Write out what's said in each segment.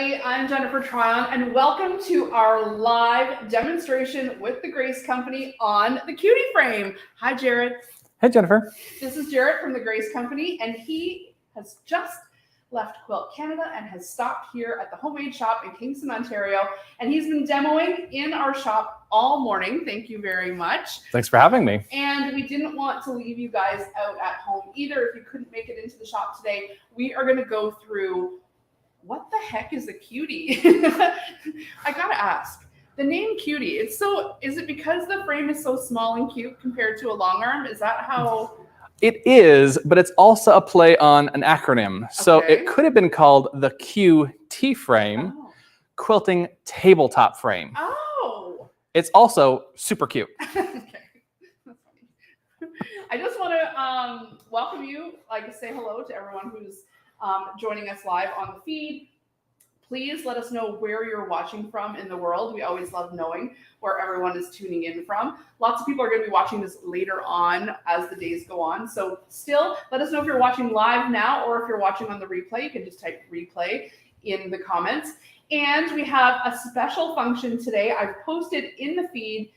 everybody. I'm Jennifer Tryon, and welcome to our live demonstration with the Grace Company on the Cutie frame. Hi, Jared. Hey, Jennifer. This is Jared from the Grace Company, and he has just left Quilt Canada and has stopped here at the Homemade Shop in Kingston, Ontario, and he's been demoing in our shop all morning. Thank you very much. Thanks for having me. And we didn't want to leave you guys out at home either. If you couldn't make it into the shop today, we are going to go through what the heck is a cutie? I gotta ask. The name Cutie, is it because the frame is so small and cute compared to a long arm? Is that how? It is, but it's also a play on an acronym. So it could have been called the QT frame, Quilting Tabletop Frame. Oh. It's also super cute. Okay. That's funny. I just want to welcome you, say hello to everyone who's joining us live on the feed. Please let us know where you're watching from in the world. We always love knowing where everyone is tuning in from. Lots of people are going to be watching this later on as the days go on. So still, let us know if you're watching live now or if you're watching on the replay. You can just type replay in the comments. And we have a special function today. I've posted in the feed.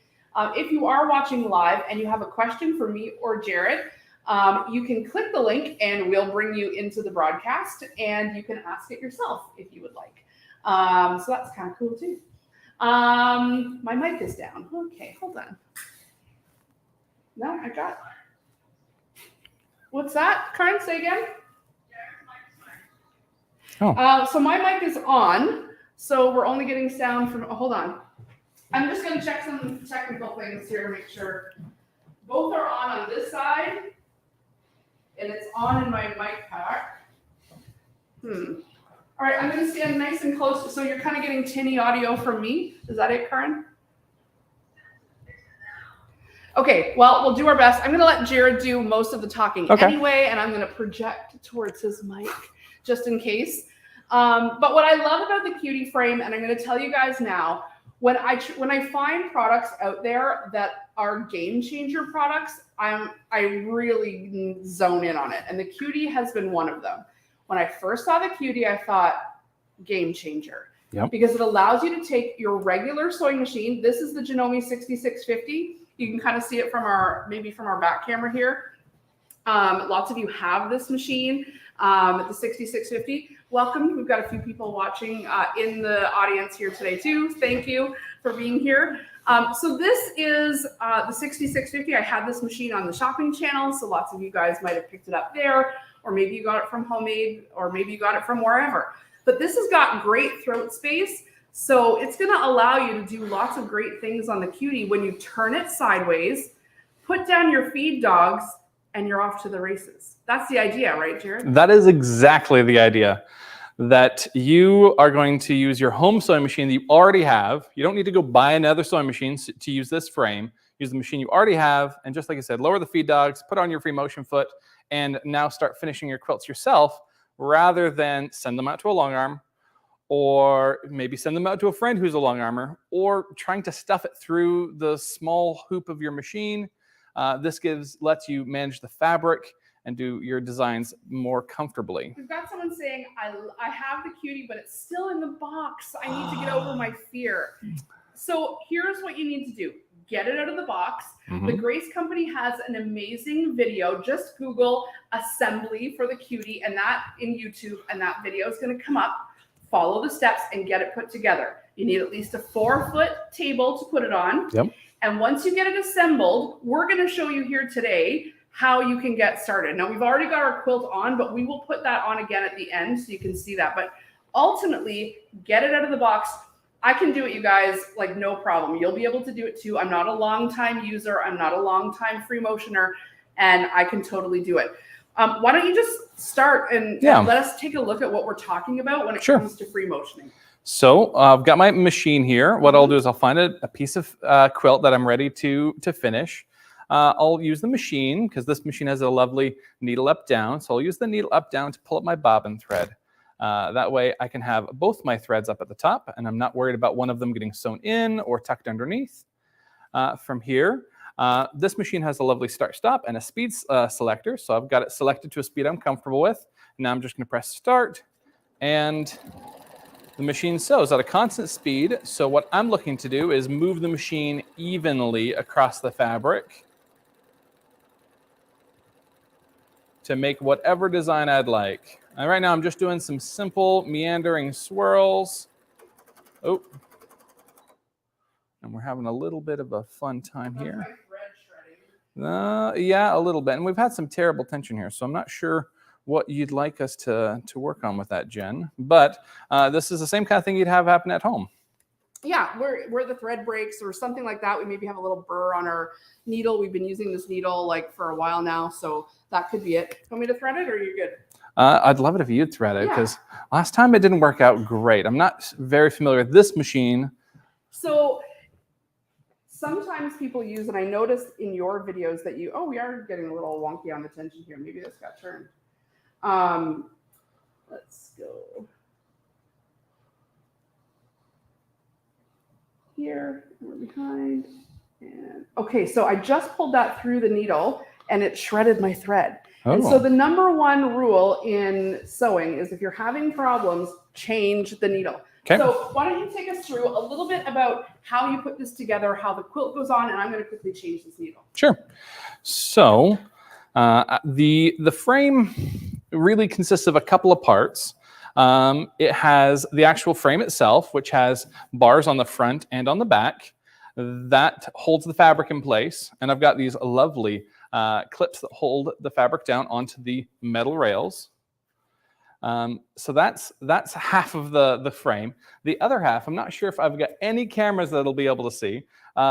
If you are watching live and you have a question for me or Jared, you can click the link and we'll bring you into the broadcast and you can ask it yourself if you would like. So that's kind of cool too. My mic is down. Okay, hold on. No, I got. What's that? Karen, say again. Oh. So my mic is on. So we're only getting sound from. Oh, hold on. I'm just going to check some technical things here to make sure. Both are on this side. And it's on in my mic pack. All right, I'm going to stand nice and close. So you're kind of getting tinny audio from me. Is that it, Karen? Okay, well, we'll do our best. I'm going to let Jared do most of the talking anyway, and I'm going to project towards his mic just in case. But what I love about the Cutie frame, and I'm going to tell you guys now, when I find products out there that are game changer products, I really zone in on it. And the Cutie has been one of them. When I first saw the Cutie, I thought game changer. Yep. Because it allows you to take your regular sewing machine. This is the Janome 6650. You can kind of see it from maybe from our back camera here. Lots of you have this machine, the 6650. Welcome. We've got a few people watching in the audience here today too. Thank you for being here. So this is the 6650. I had this machine on the shopping channel, so lots of you guys might have picked it up there, or maybe you got it from Homemade, or maybe you got it from wherever. But this has got great throat space, so it's going to allow you to do lots of great things on the Cutie when you turn it sideways, put down your feed dogs, and you're off to the races. That's the idea, right, Jared? That is exactly the idea. That you are going to use your home sewing machine that you already have. You don't need to go buy another sewing machine to use this frame. Use the machine you already have, and just like I said, lower the feed dogs, put on your free motion foot, and now start finishing your quilts yourself rather than send them out to a long arm, or maybe send them out to a friend who's a long armer, or trying to stuff it through the small hoop of your machine. This lets you manage the fabric and do your designs more comfortably. We've got someone saying, I have the Cutie, but it's still in the box. I need to get over my fear. So here's what you need to do. Get it out of the box. The Grace Company has an amazing video. Just Google assembly for the Cutie and that in YouTube, and that video is going to come up. Follow the steps and get it put together. You need at least a 4-foot table to put it on. Yep. And once you get it assembled, we're going to show you here today how you can get started. Now, we've already got our quilt on, but we will put that on again at the end so you can see that. But ultimately, get it out of the box. I can do it, you guys, like no problem. You'll be able to do it too. I'm not a long-time user. I'm not a long-time free motioner, and I can totally do it. Why don't you just start and let us take a look at what we're talking about when it comes to free motioning. So I've got my machine here. What I'll do is I'll find a piece of quilt that I'm ready to finish. I'll use the machine because this machine has a lovely needle up down. So I'll use the needle up down to pull up my bobbin thread. That way I can have both my threads up at the top and I'm not worried about one of them getting sewn in or tucked underneath. From here, this machine has a lovely start-stop and a speed selector. So I've got it selected to a speed I'm comfortable with. Now I'm just going to press start and the machine sews at a constant speed. So what I'm looking to do is move the machine evenly across the fabric to make whatever design I'd like. And right now I'm just doing some simple meandering swirls. Oh, and we're having a little bit of a fun time here. That's my thread shredding. Yeah, a little bit. And we've had some terrible tension here, so I'm not sure what you'd like us to work on with that, Jen. But this is the same kind of thing you'd have happen at home. Yeah, where the thread breaks or something like that, we maybe have a little burr on our needle. We've been using this needle like for a while now, so that could be it. Want me to thread it, or are you good? I'd love it if you'd thread it, because last time it didn't work out great. I'm not very familiar with this machine. So sometimes people use, and I noticed in your videos that you, we are getting a little wonky on the tension here. Maybe this got turned. Let's go here, and we're behind. And okay, so I just pulled that through the needle and it shredded my thread. And so the number one rule in sewing is if you're having problems, change the needle. Okay. So why don't you take us through a little bit about how you put this together, how the quilt goes on, and I'm going to quickly change this needle. Sure. So the frame really consists of a couple of parts. It has the actual frame itself, which has bars on the front and on the back. That holds the fabric in place. And I've got these lovely clips that hold the fabric down onto the metal rails. So that's half of the frame. The other half, I'm not sure if I've got any cameras that'll be able to see,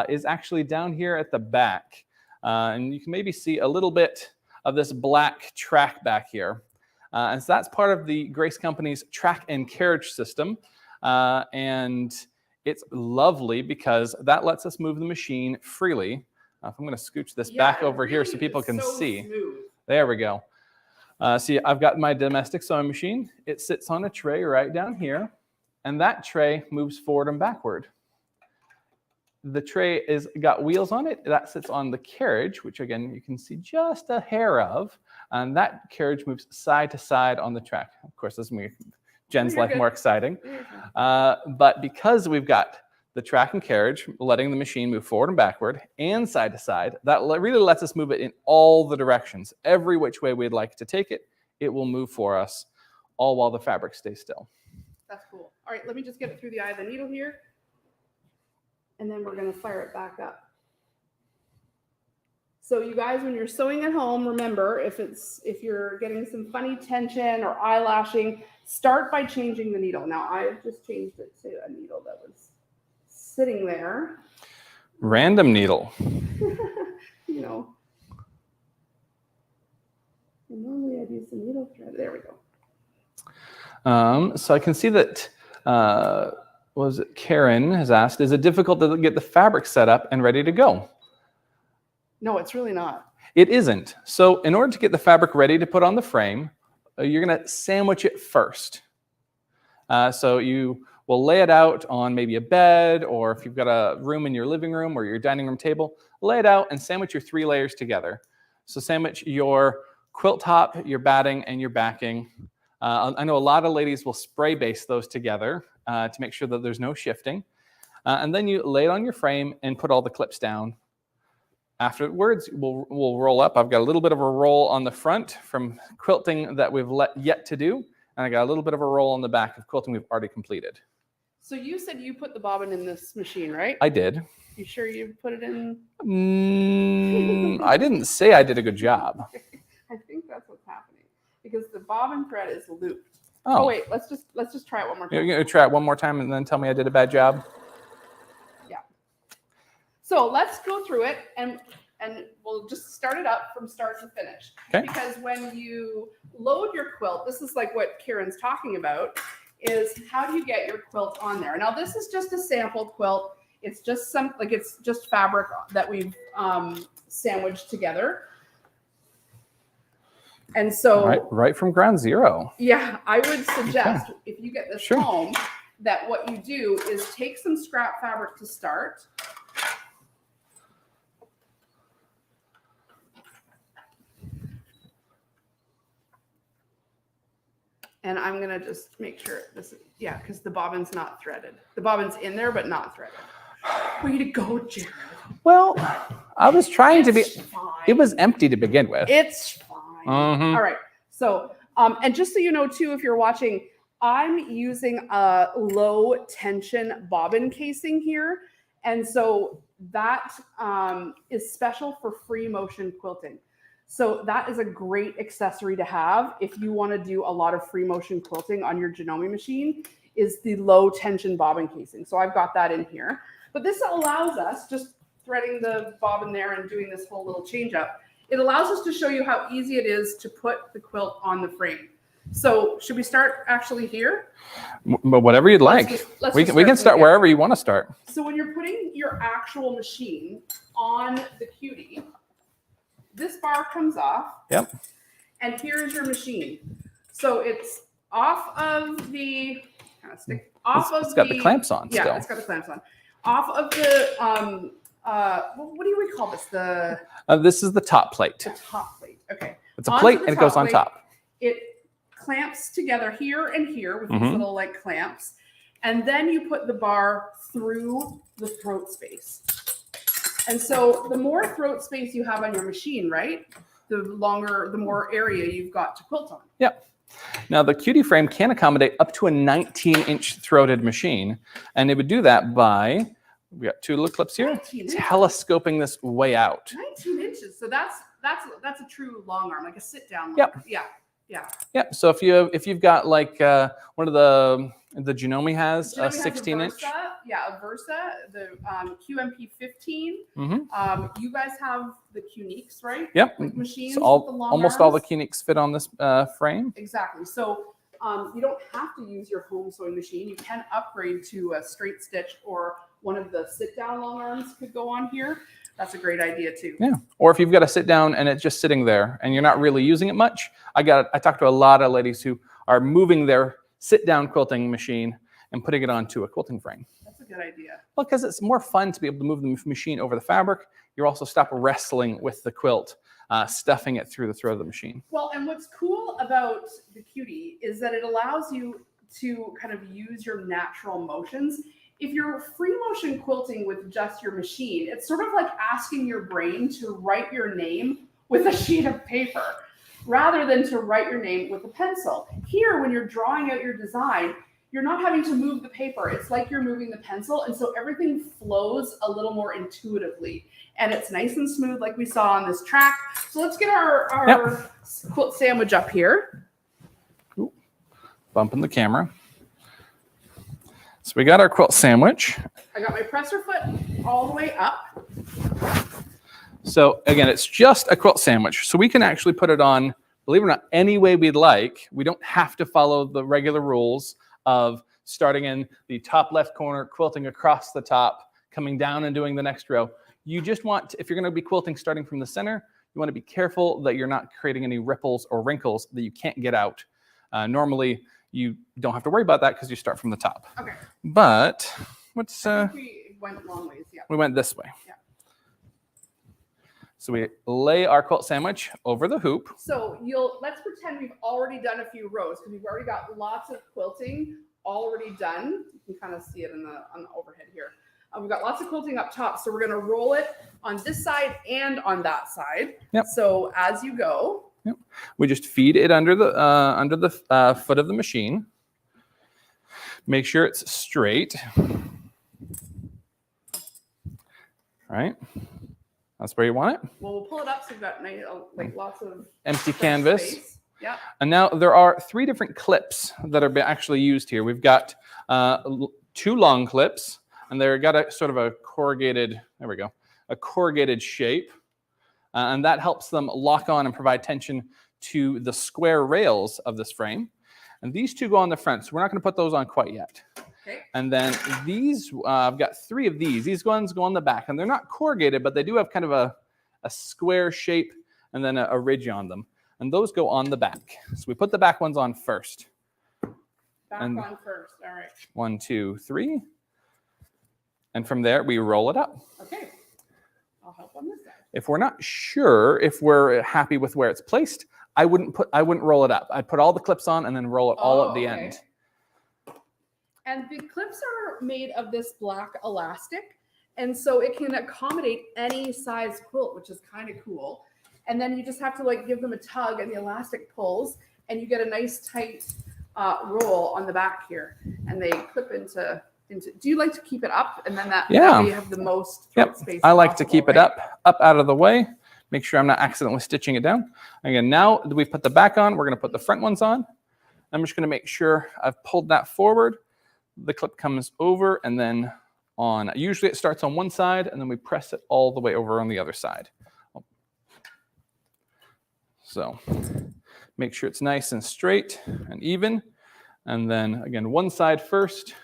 is actually down here at the back. And you can maybe see a little bit of this black track back here. And so that's part of the Grace Company's track and carriage system. And it's lovely because that lets us move the machine freely. If I'm going to scooch this back over here so people can see. Smooth. There we go. See, I've got my domestic sewing machine. It sits on a tray right down here, and that tray moves forward and backward. The tray is got wheels on it. That sits on the carriage, which again, you can see just a hair of, and that carriage moves side to side on the track. Of course, this makes Jen's life more exciting. But because we've got the track and carriage, letting the machine move forward and backward and side to side, that really lets us move it in all the directions. Every which way we'd like to take it, it will move for us, all while the fabric stays still. That's cool. All right, let me just get it through the eye of the needle here. And then we're going to fire it back up. So you guys, when you're sewing at home, remember, if you're getting some funny tension or eyelashing, start by changing the needle. Now, I've just changed it to a needle that was sitting there. Random needle. You know. And normally I'd use the needle thread. There we go. So I can see that Karen has asked, is it difficult to get the fabric set up and ready to go? No, it's really not. It isn't. So in order to get the fabric ready to put on the frame, you're going to sandwich it first. So you will lay it out on maybe a bed, or if you've got a room in your living room or your dining room table, lay it out and sandwich your 3 layers together. So sandwich your quilt top, your batting, and your backing. I know a lot of ladies will spray base those together to make sure that there's no shifting. And then you lay it on your frame and put all the clips down. Afterwards, we'll roll up. I've got a little bit of a roll on the front from quilting that we've yet to do. And I got a little bit of a roll on the back of quilting we've already completed. So you said you put the bobbin in this machine, right? I did. You sure you put it in? I didn't say I did a good job. I think that's what's happening because the bobbin thread is looped. Oh wait, let's just try it one more time. You're going to try it one more time and then tell me I did a bad job? Yeah. So let's go through it and we'll just start it up from start to finish. Okay. Because when you load your quilt, this is like what Karen's talking about, is how do you get your quilt on there? Now this is just a sample quilt. It's just it's just fabric that we've sandwiched together. And so right from ground zero. Yeah, I would suggest if you get this home, that what you do is take some scrap fabric to start. And I'm gonna just make sure this is, yeah, because the bobbin's not threaded. The bobbin's in there, but not threaded. Way to go, Jared. Well, I was trying to be, Fine. it was empty to begin with. It's fine. All right. So, and just so you know too, if you're watching, I'm using a low tension bobbin casing here. And so that is special for free motion quilting. So that is a great accessory to have if you want to do a lot of free motion quilting on your Janome machine, is the low tension bobbin casing. So I've got that in here. But this allows us, just threading the bobbin there and doing this whole little change up, it allows us to show you how easy it is to put the quilt on the frame. So should we start actually here? But whatever you'd like. We can start wherever you want to start. So when you're putting your actual machine on the Cutie, this bar comes off. Yep. And here's your machine. So it's off of the, It's got the clamps on still. Yeah, it's got the clamps on. Off of the, what do we call this? This is the top plate. The top plate, okay. It's a plate and it goes on top. It clamps together here and here with these little like clamps. And then you put the bar through the throat space. And so the more throat space you have on your machine, right? The more area you've got to quilt on. Yep. Now the Cutie frame can accommodate up to a 19-inch throated machine. And it would do that by, we got two little clips here, telescoping this way out. 19 inches. So that's a true long arm, like a sit down. Yep. Yeah. So if you've got like one of the Janome has a 16-inch. Yeah, a Versa, the QMP 15. You guys have the Cuniques, right? Yep. Like machines. So almost all the Cuniques fit on this frame. Exactly. So you don't have to use your home sewing machine. You can upgrade to a straight stitch, or one of the sit-down long arms could go on here. That's a great idea too. Yeah. Or if you've got a sit down and it's just sitting there and you're not really using it much. I talked to a lot of ladies who are moving their sit down quilting machine and putting it onto a quilting frame. That's a good idea. Well, because it's more fun to be able to move the machine over the fabric. You're also stop wrestling with the quilt, stuffing it through the throat of the machine. Well, and what's cool about the Cutie is that it allows you to kind of use your natural motions. If you're free motion quilting with just your machine, it's sort of like asking your brain to write your name with a sheet of paper rather than to write your name with a pencil. Here, when you're drawing out your design, you're not having to move the paper. It's like you're moving the pencil. And so everything flows a little more intuitively. And it's nice and smooth like we saw on this track. So let's get our quilt sandwich up here. Ooh, bumping the camera. So we got our quilt sandwich. I got my presser foot all the way up. So again, it's just a quilt sandwich. So we can actually put it on, believe it or not, any way we'd like. We don't have to follow the regular rules of starting in the top left corner, quilting across the top, coming down and doing the next row. You just want to, if you're going to be quilting starting from the center, you want to be careful that you're not creating any ripples or wrinkles that you can't get out. Normally, you don't have to worry about that because you start from the top. Okay. But what's we went long ways, yeah. We went this way. Yeah. So we lay our quilt sandwich over the hoop. So let's pretend we've already done a few rows because we've already got lots of quilting already done. You can kind of see it on the overhead here. We've got lots of quilting up top, so we're going to roll it on this side and on that side. Yep. So as you go. Yep. We just feed it under the foot of the machine. Make sure it's straight. All right. That's where you want it. Well, we'll pull it up so we've got like lots of empty canvas. Space. Yeah. And now there are 3 different clips that are actually used here. We've got 2 long clips, and they've got a sort of a corrugated, there we go, a corrugated shape. And that helps them lock on and provide tension to the square rails of this frame. And these 2 go on the front, so we're not going to put those on quite yet. Okay. And then these, I've got 3 of these. These ones go on the back, and they're not corrugated, but they do have kind of a square shape and then a ridge on them. And those go on the back. So we put the back ones on first. Back on first, all right. 1, 2, 3. And from there, we roll it up. Okay. I'll help on this side. If we're not sure if we're happy with where it's placed, I wouldn't roll it up. I'd put all the clips on and then roll it all at the end. And the clips are made of this black elastic, and so it can accommodate any size quilt, which is kind of cool. And then you just have to like give them a tug, and the elastic pulls, and you get a nice tight roll on the back here, and they clip into. Do you like to keep it up, and then that way you have the most throat space? I like to keep it up out of the way. Make sure I'm not accidentally stitching it down. Again, now that we've put the back on, we're going to put the front ones on. I'm just going to make sure I've pulled that forward. The clip comes over and then on. Usually it starts on one side, and then we press it all the way over on the other side. So make sure it's nice and straight and even. And then again, one side first,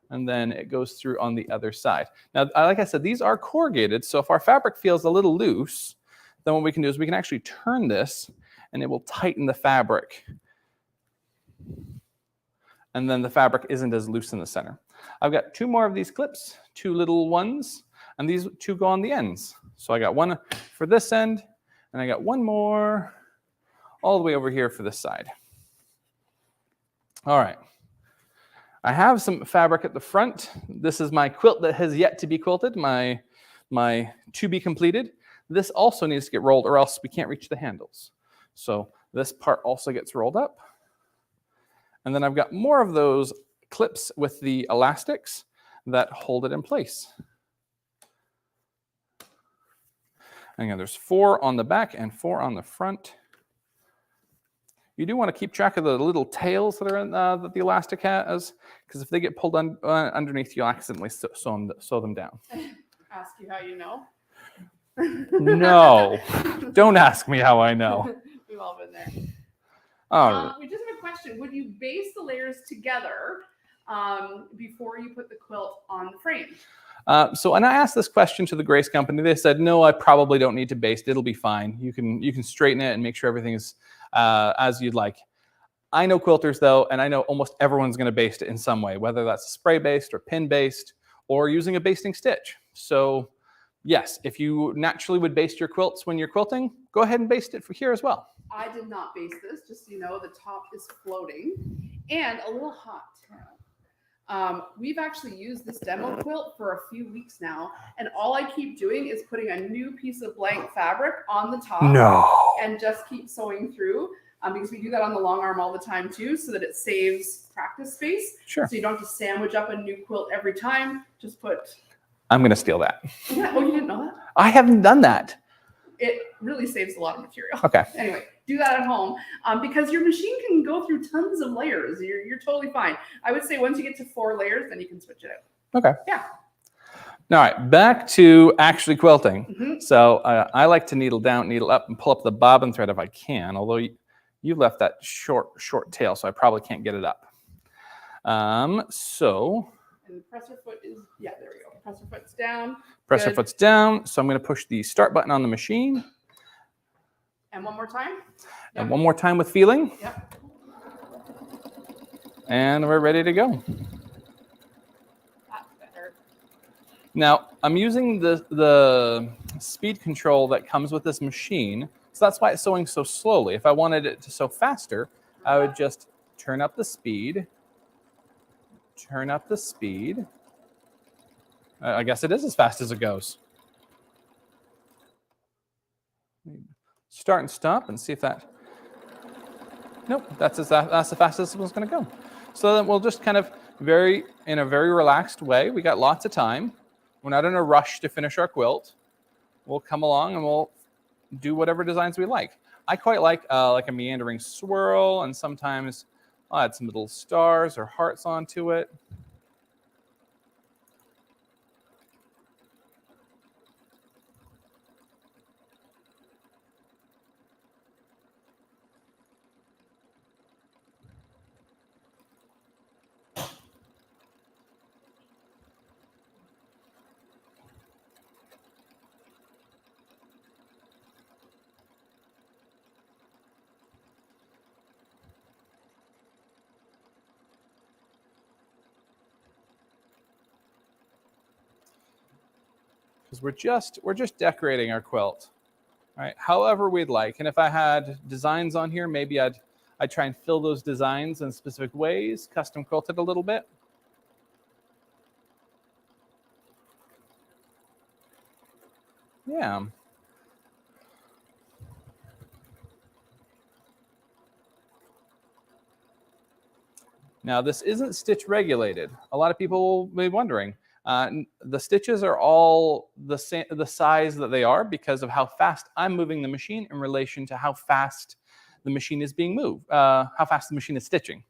and then it goes through on the other side. Now, like I said, these are corrugated, so if our fabric feels a little loose, then what we can do is we can actually turn this, and it will tighten the fabric. And then the fabric isn't as loose in the center. I've got 2 more of these clips, 2 little ones, and these 2 go on the ends. So I got one for this end, and I got 1 more all the way over here for this side. All right. I have some fabric at the front. This is my quilt that has yet to be quilted, my to be completed. This also needs to get rolled, or else we can't reach the handles. So this part also gets rolled up. And then I've got more of those clips with the elastics that hold it in place. And again, there's 4 on the back and 4 on the front. You do want to keep track of the little tails that are in, that the elastic has, because if they get pulled underneath, you'll accidentally sew them down. Ask you how you know? No, don't ask me how I know. We've all been there. We just have a question. Would you baste the layers together before you put the quilt on the frame? And I asked this question to the Grace Company. They said, no, I probably don't need to baste. It'll be fine. You can straighten it and make sure everything is as you'd like. I know quilters though, and I know almost everyone's going to baste it in some way, whether that's spray based or pin based or using a basting stitch. So yes, if you naturally would baste your quilts when you're quilting, go ahead and baste it for here as well. I did not baste this, just so you know, the top is floating and a little hot. We've actually used this demo quilt for a few weeks now, and all I keep doing is putting a new piece of blank fabric on the top and just keep sewing through, because we do that on the long arm all the time too, so that it saves practice space. Sure. So you don't have to sandwich up a new quilt every time. Just put... I'm going to steal that. Yeah. Oh, you didn't know that? I haven't done that. It really saves a lot of material. Okay. Anyway, do that at home, because your machine can go through tons of layers. You're totally fine. I would say once you get to 4 layers, then you can switch it out. Okay. Yeah. All right, back to actually quilting. Mm-hmm. So I like to needle down, needle up, and pull up the bobbin thread if I can, although you left that short tail, so I probably can't get it up. And the presser foot is, yeah, there we go. Presser foot's down. Presser foot's down, so I'm going to push the start button on the machine. And one more time. And one more time with feeling. Yep. And we're ready to go. That's better. Now, I'm using the speed control that comes with this machine, so that's why it's sewing so slowly. If I wanted it to sew faster, I would just turn up the speed. Turn up the speed. I guess it is as fast as it goes. Start and stop and see if that... Nope, that's the fastest this one's going to go. So then we'll just kind of in a very relaxed way. We got lots of time. We're not in a rush to finish our quilt. We'll come along and we'll do whatever designs we like. I quite like a meandering swirl, and sometimes I'll add some little stars or hearts onto it. Because we're just decorating our quilt. right? However we'd like. And if I had designs on here, maybe I'd try and fill those designs in specific ways, custom quilt it a little bit. Yeah. Now, this isn't stitch regulated. A lot of people will be wondering. The stitches are all the size that they are because of how fast I'm moving the machine in relation to how fast the machine is being moved, how fast the machine is stitching.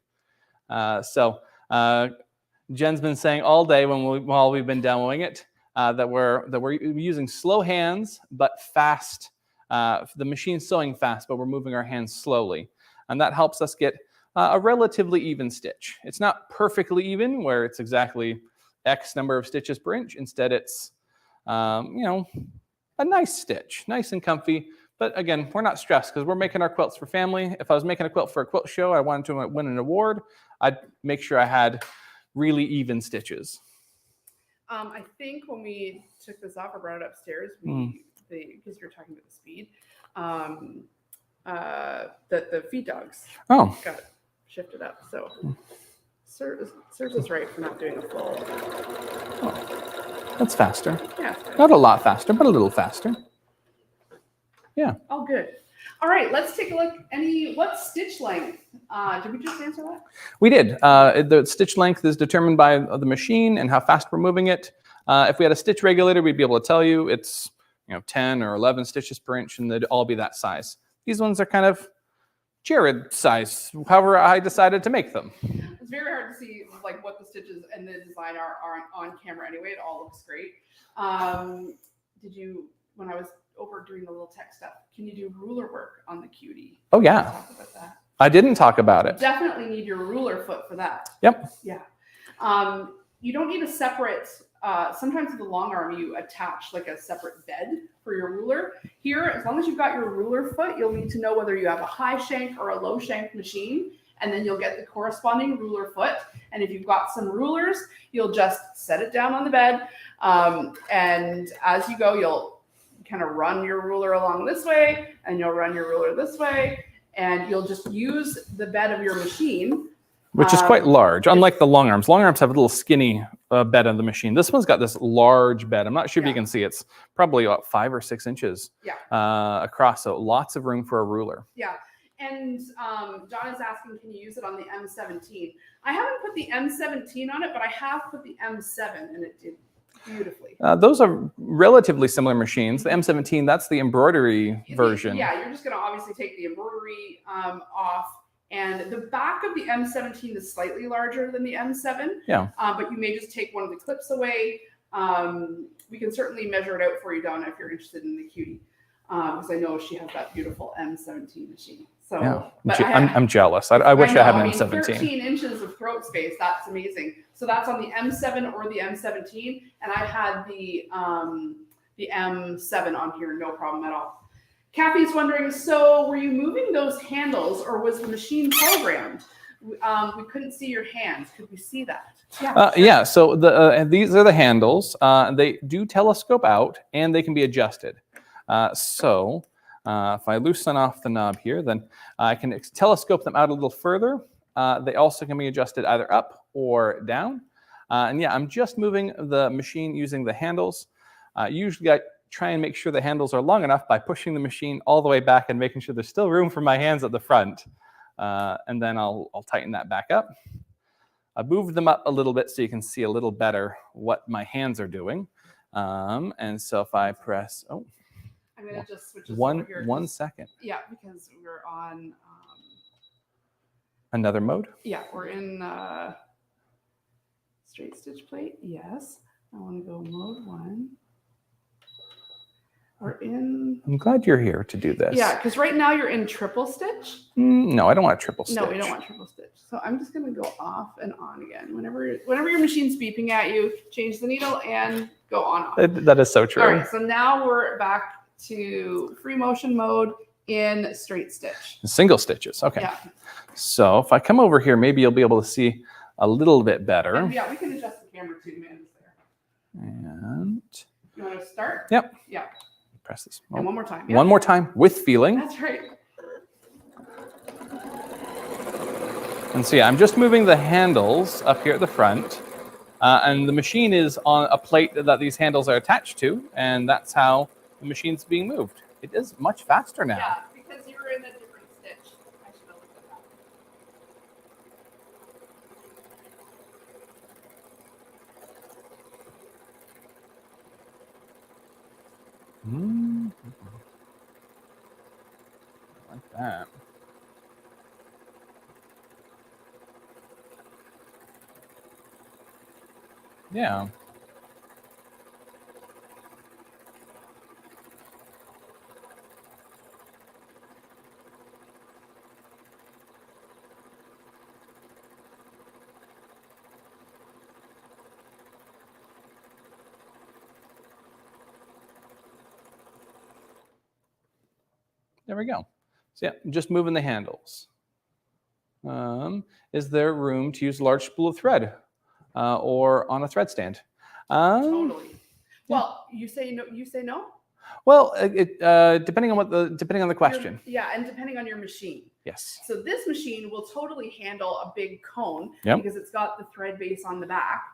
Jen's been saying all day while we've been demoing it that we're using slow hands but fast. The machine's sewing fast, but we're moving our hands slowly, and that helps us get a relatively even stitch. It's not perfectly even where it's exactly X number of stitches per inch. Instead, it's a nice stitch, nice and comfy. But again, we're not stressed because we're making our quilts for family. If I was making a quilt for a quilt show, I wanted to win an award, I'd make sure I had really even stitches. I think when we took this off or brought it upstairs, because you're talking about the speed, the feed dogs got shifted up. So serves us right for not doing a full. Oh, that's faster. Yeah. Not a lot faster, but a little faster. Yeah. Oh, good. All right, let's take a look. What stitch length? Did we just answer that? We did. The stitch length is determined by the machine and how fast we're moving it. If we had a stitch regulator, we'd be able to tell you it's 10 or 11 stitches per inch, and they'd all be that size. These ones are kind of Jared size, however I decided to make them. It's very hard to see like what the stitches and the design are on camera anyway. It all looks great. When I was over doing the little tech stuff, can you do ruler work on the Cutie? Oh yeah. Talk about that. I didn't talk about it. You definitely need your ruler foot for that. Yep. Yeah. You don't need a separate. Sometimes with the long arm, you attach like a separate bed for your ruler. Here, as long as you've got your ruler foot, you'll need to know whether you have a high shank or a low shank machine, and then you'll get the corresponding ruler foot. And if you've got some rulers, you'll just set it down on the bed, and as you go, you'll kind of run your ruler along this way, and you'll run your ruler this way, and you'll just use the bed of your machine. Which is quite large, unlike the long arms. Long arms have a little skinny bed on the machine. This one's got this large bed. I'm not sure if you can see. It's probably about 5 or 6 inches across, so lots of room for a ruler. Yeah, and John is asking, can you use it on the M17? I haven't put the M17 on it, but I have put the M7, and it did beautifully. Those are relatively similar machines. The M17, that's the embroidery version. Yeah, you're just going to obviously take the embroidery off. And the back of the M17 is slightly larger than the M7. Yeah. But you may just take one of the clips away. We can certainly measure it out for you, Donna, if you're interested in the Cutie. Because I know she has that beautiful M17 machine. So, yeah. I'm jealous. I wish I had an M17. 13 inches of throat space. That's amazing. So that's on the M7 or the M17. And I had the M7 on here, no problem at all. Kathy's wondering, so were you moving those handles or was the machine programmed? We couldn't see your hands. Could we see that? Yeah. Yeah. So these are the handles. They do telescope out and they can be adjusted. If I loosen off the knob here, then I can telescope them out a little further. They also can be adjusted either up or down. And yeah, I'm just moving the machine using the handles. Usually I try and make sure the handles are long enough by pushing the machine all the way back and making sure there's still room for my hands at the front. And then I'll tighten that back up. I moved them up a little bit so you can see a little better what my hands are doing. And so if I press, I'm going to just switch this one over here. 1 second. Yeah, because we're on another mode. Yeah, we're in straight stitch plate. Yes, I want to go mode 1. I'm glad you're here to do this. Yeah, because right now you're in triple stitch. No, I don't want a triple stitch. No, we don't want triple stitch. So I'm just going to go off and on again. Whenever your machine's beeping at you, change the needle and go on off. That is so true. All right, so now we're back to free motion mode in straight stitch. Single stitches, okay. Yeah. So if I come over here, maybe you'll be able to see a little bit better. And yeah, we can adjust the camera too, man. And you want to start? Yep. Yeah. press this. And one more time. One more time with feeling. That's right. And so yeah, I'm just moving the handles up here at the front. And the machine is on a plate that these handles are attached to. And that's how the machine's being moved. It is much faster now. Yeah, because you're in a different stitch. I should have looked at that. Like that. Yeah. There we go. So yeah, just moving the handles. Is there room to use a large spool of thread or on a thread stand? Totally. Well, you say no. You say no. Well, depending on the question. And depending on your machine. Yes. So this machine will totally handle a big cone because it's got the thread base on the back.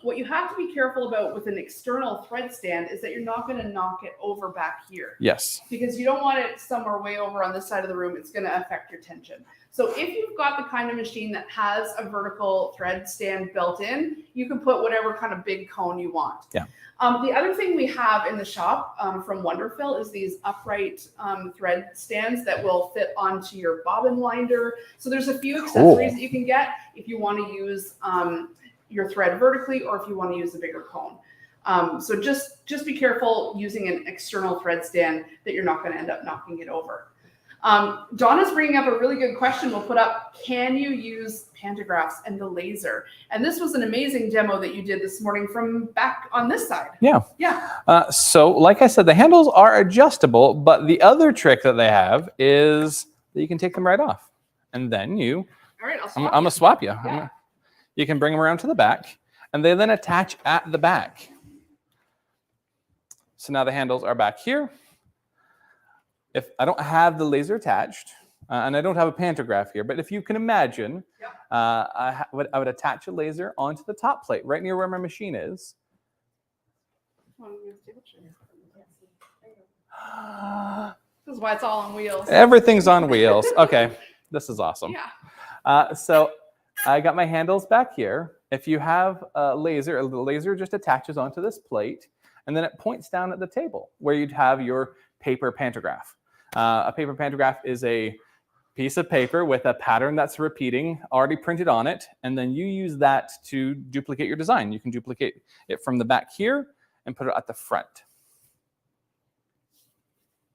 What you have to be careful about with an external thread stand is that you're not going to knock it over back here. Yes. Because you don't want it somewhere way over on this side of the room. It's going to affect your tension. So if you've got the kind of machine that has a vertical thread stand built in, you can put whatever kind of big cone you want. Yeah. The other thing we have in the shop from Wonderfill is these upright thread stands that will fit onto your bobbin winder. So there's a few accessories that you can get if you want to use your thread vertically or if you want to use a bigger cone. So just be careful using an external thread stand that you're not going to end up knocking it over. Donna's bringing up a really good question. We'll put up, can you use pantographs and the laser? And this was an amazing demo that you did this morning from back on this side. Yeah. Yeah. So like I said, the handles are adjustable, but the other trick that they have is that you can take them right off. And then you, all right, I'm going to swap you. Yeah. You can bring them around to the back, and they then attach at the back. So now the handles are back here. If I don't have the laser attached, and I don't have a pantograph here, but if you can imagine, I would attach a laser onto the top plate right near where my machine is. This is why it's all on wheels. Everything's on wheels. Okay, this is awesome. Yeah. So I got my handles back here. If you have a laser, the laser just attaches onto this plate, and then it points down at the table where you'd have your paper pantograph. A paper pantograph is a piece of paper with a pattern that's repeating already printed on it, and then you use that to duplicate your design. You can duplicate it from the back here and put it at the front.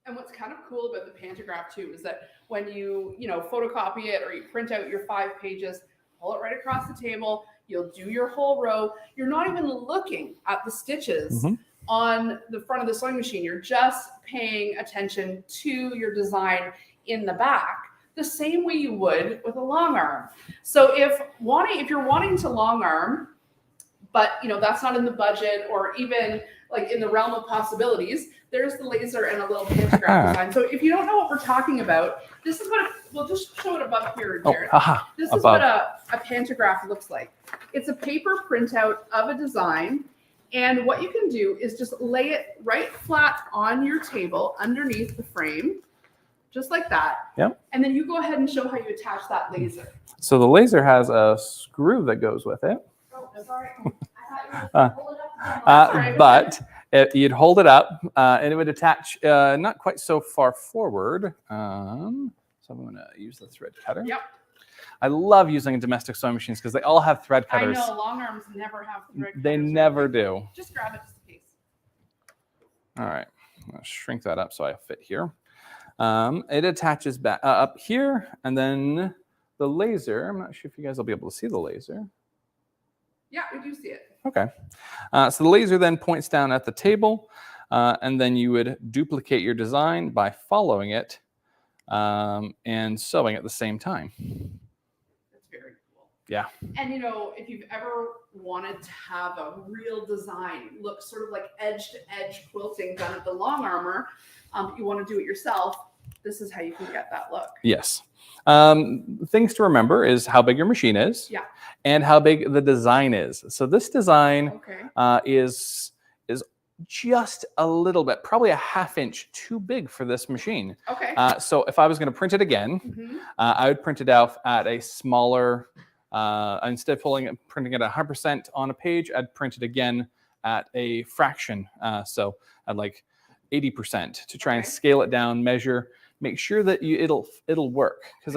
And what's kind of cool about the pantograph too is that when you photocopy it or you print out your 5 pages, pull it right across the table, you'll do your whole row. You're not even looking at the stitches on the front of the sewing machine. You're just paying attention to your design in the back, the same way you would with a long arm. So if you're wanting to long arm, but that's not in the budget or even like in the realm of possibilities, there's the laser and a little pantograph design. So if you don't know what we're talking about, this is what we'll just show it above here, Jared. This is what a pantograph looks like. It's a paper printout of a design. And what you can do is just lay it right flat on your table underneath the frame, just like that. Yep. And then you go ahead and show how you attach that laser. So the laser has a screw that goes with it. Oh, sorry. I thought you were going to hold it up. But you'd hold it up and it would attach not quite so far forward. So I'm going to use the thread cutter. Yep. I love using domestic sewing machines because they all have thread cutters. I know, long arms never have thread cutters. They never do. Just grab it just in case. All right, I'm going to shrink that up so I fit here. It attaches back up here, and then the laser, I'm not sure if you guys will be able to see the laser. Yeah, we do see it. Okay. So the laser then points down at the table, and then you would duplicate your design by following it and sewing at the same time. That's very cool. Yeah. And you know, if you've ever wanted to have a real design, look sort of like edge to edge quilting done at the long armor, you want to do it yourself, this is how you can get that look. Yes. Things to remember is how big your machine is. Yeah. And how big the design is. So this design is just a little bit, probably a ½ inch too big for this machine. Okay. So if I was going to print it again, I would print it out at a smaller, instead of printing it at 100% on a page, I'd print it again at a fraction. So I'd like 80% to try and scale it down, measure, make sure that it'll work. Because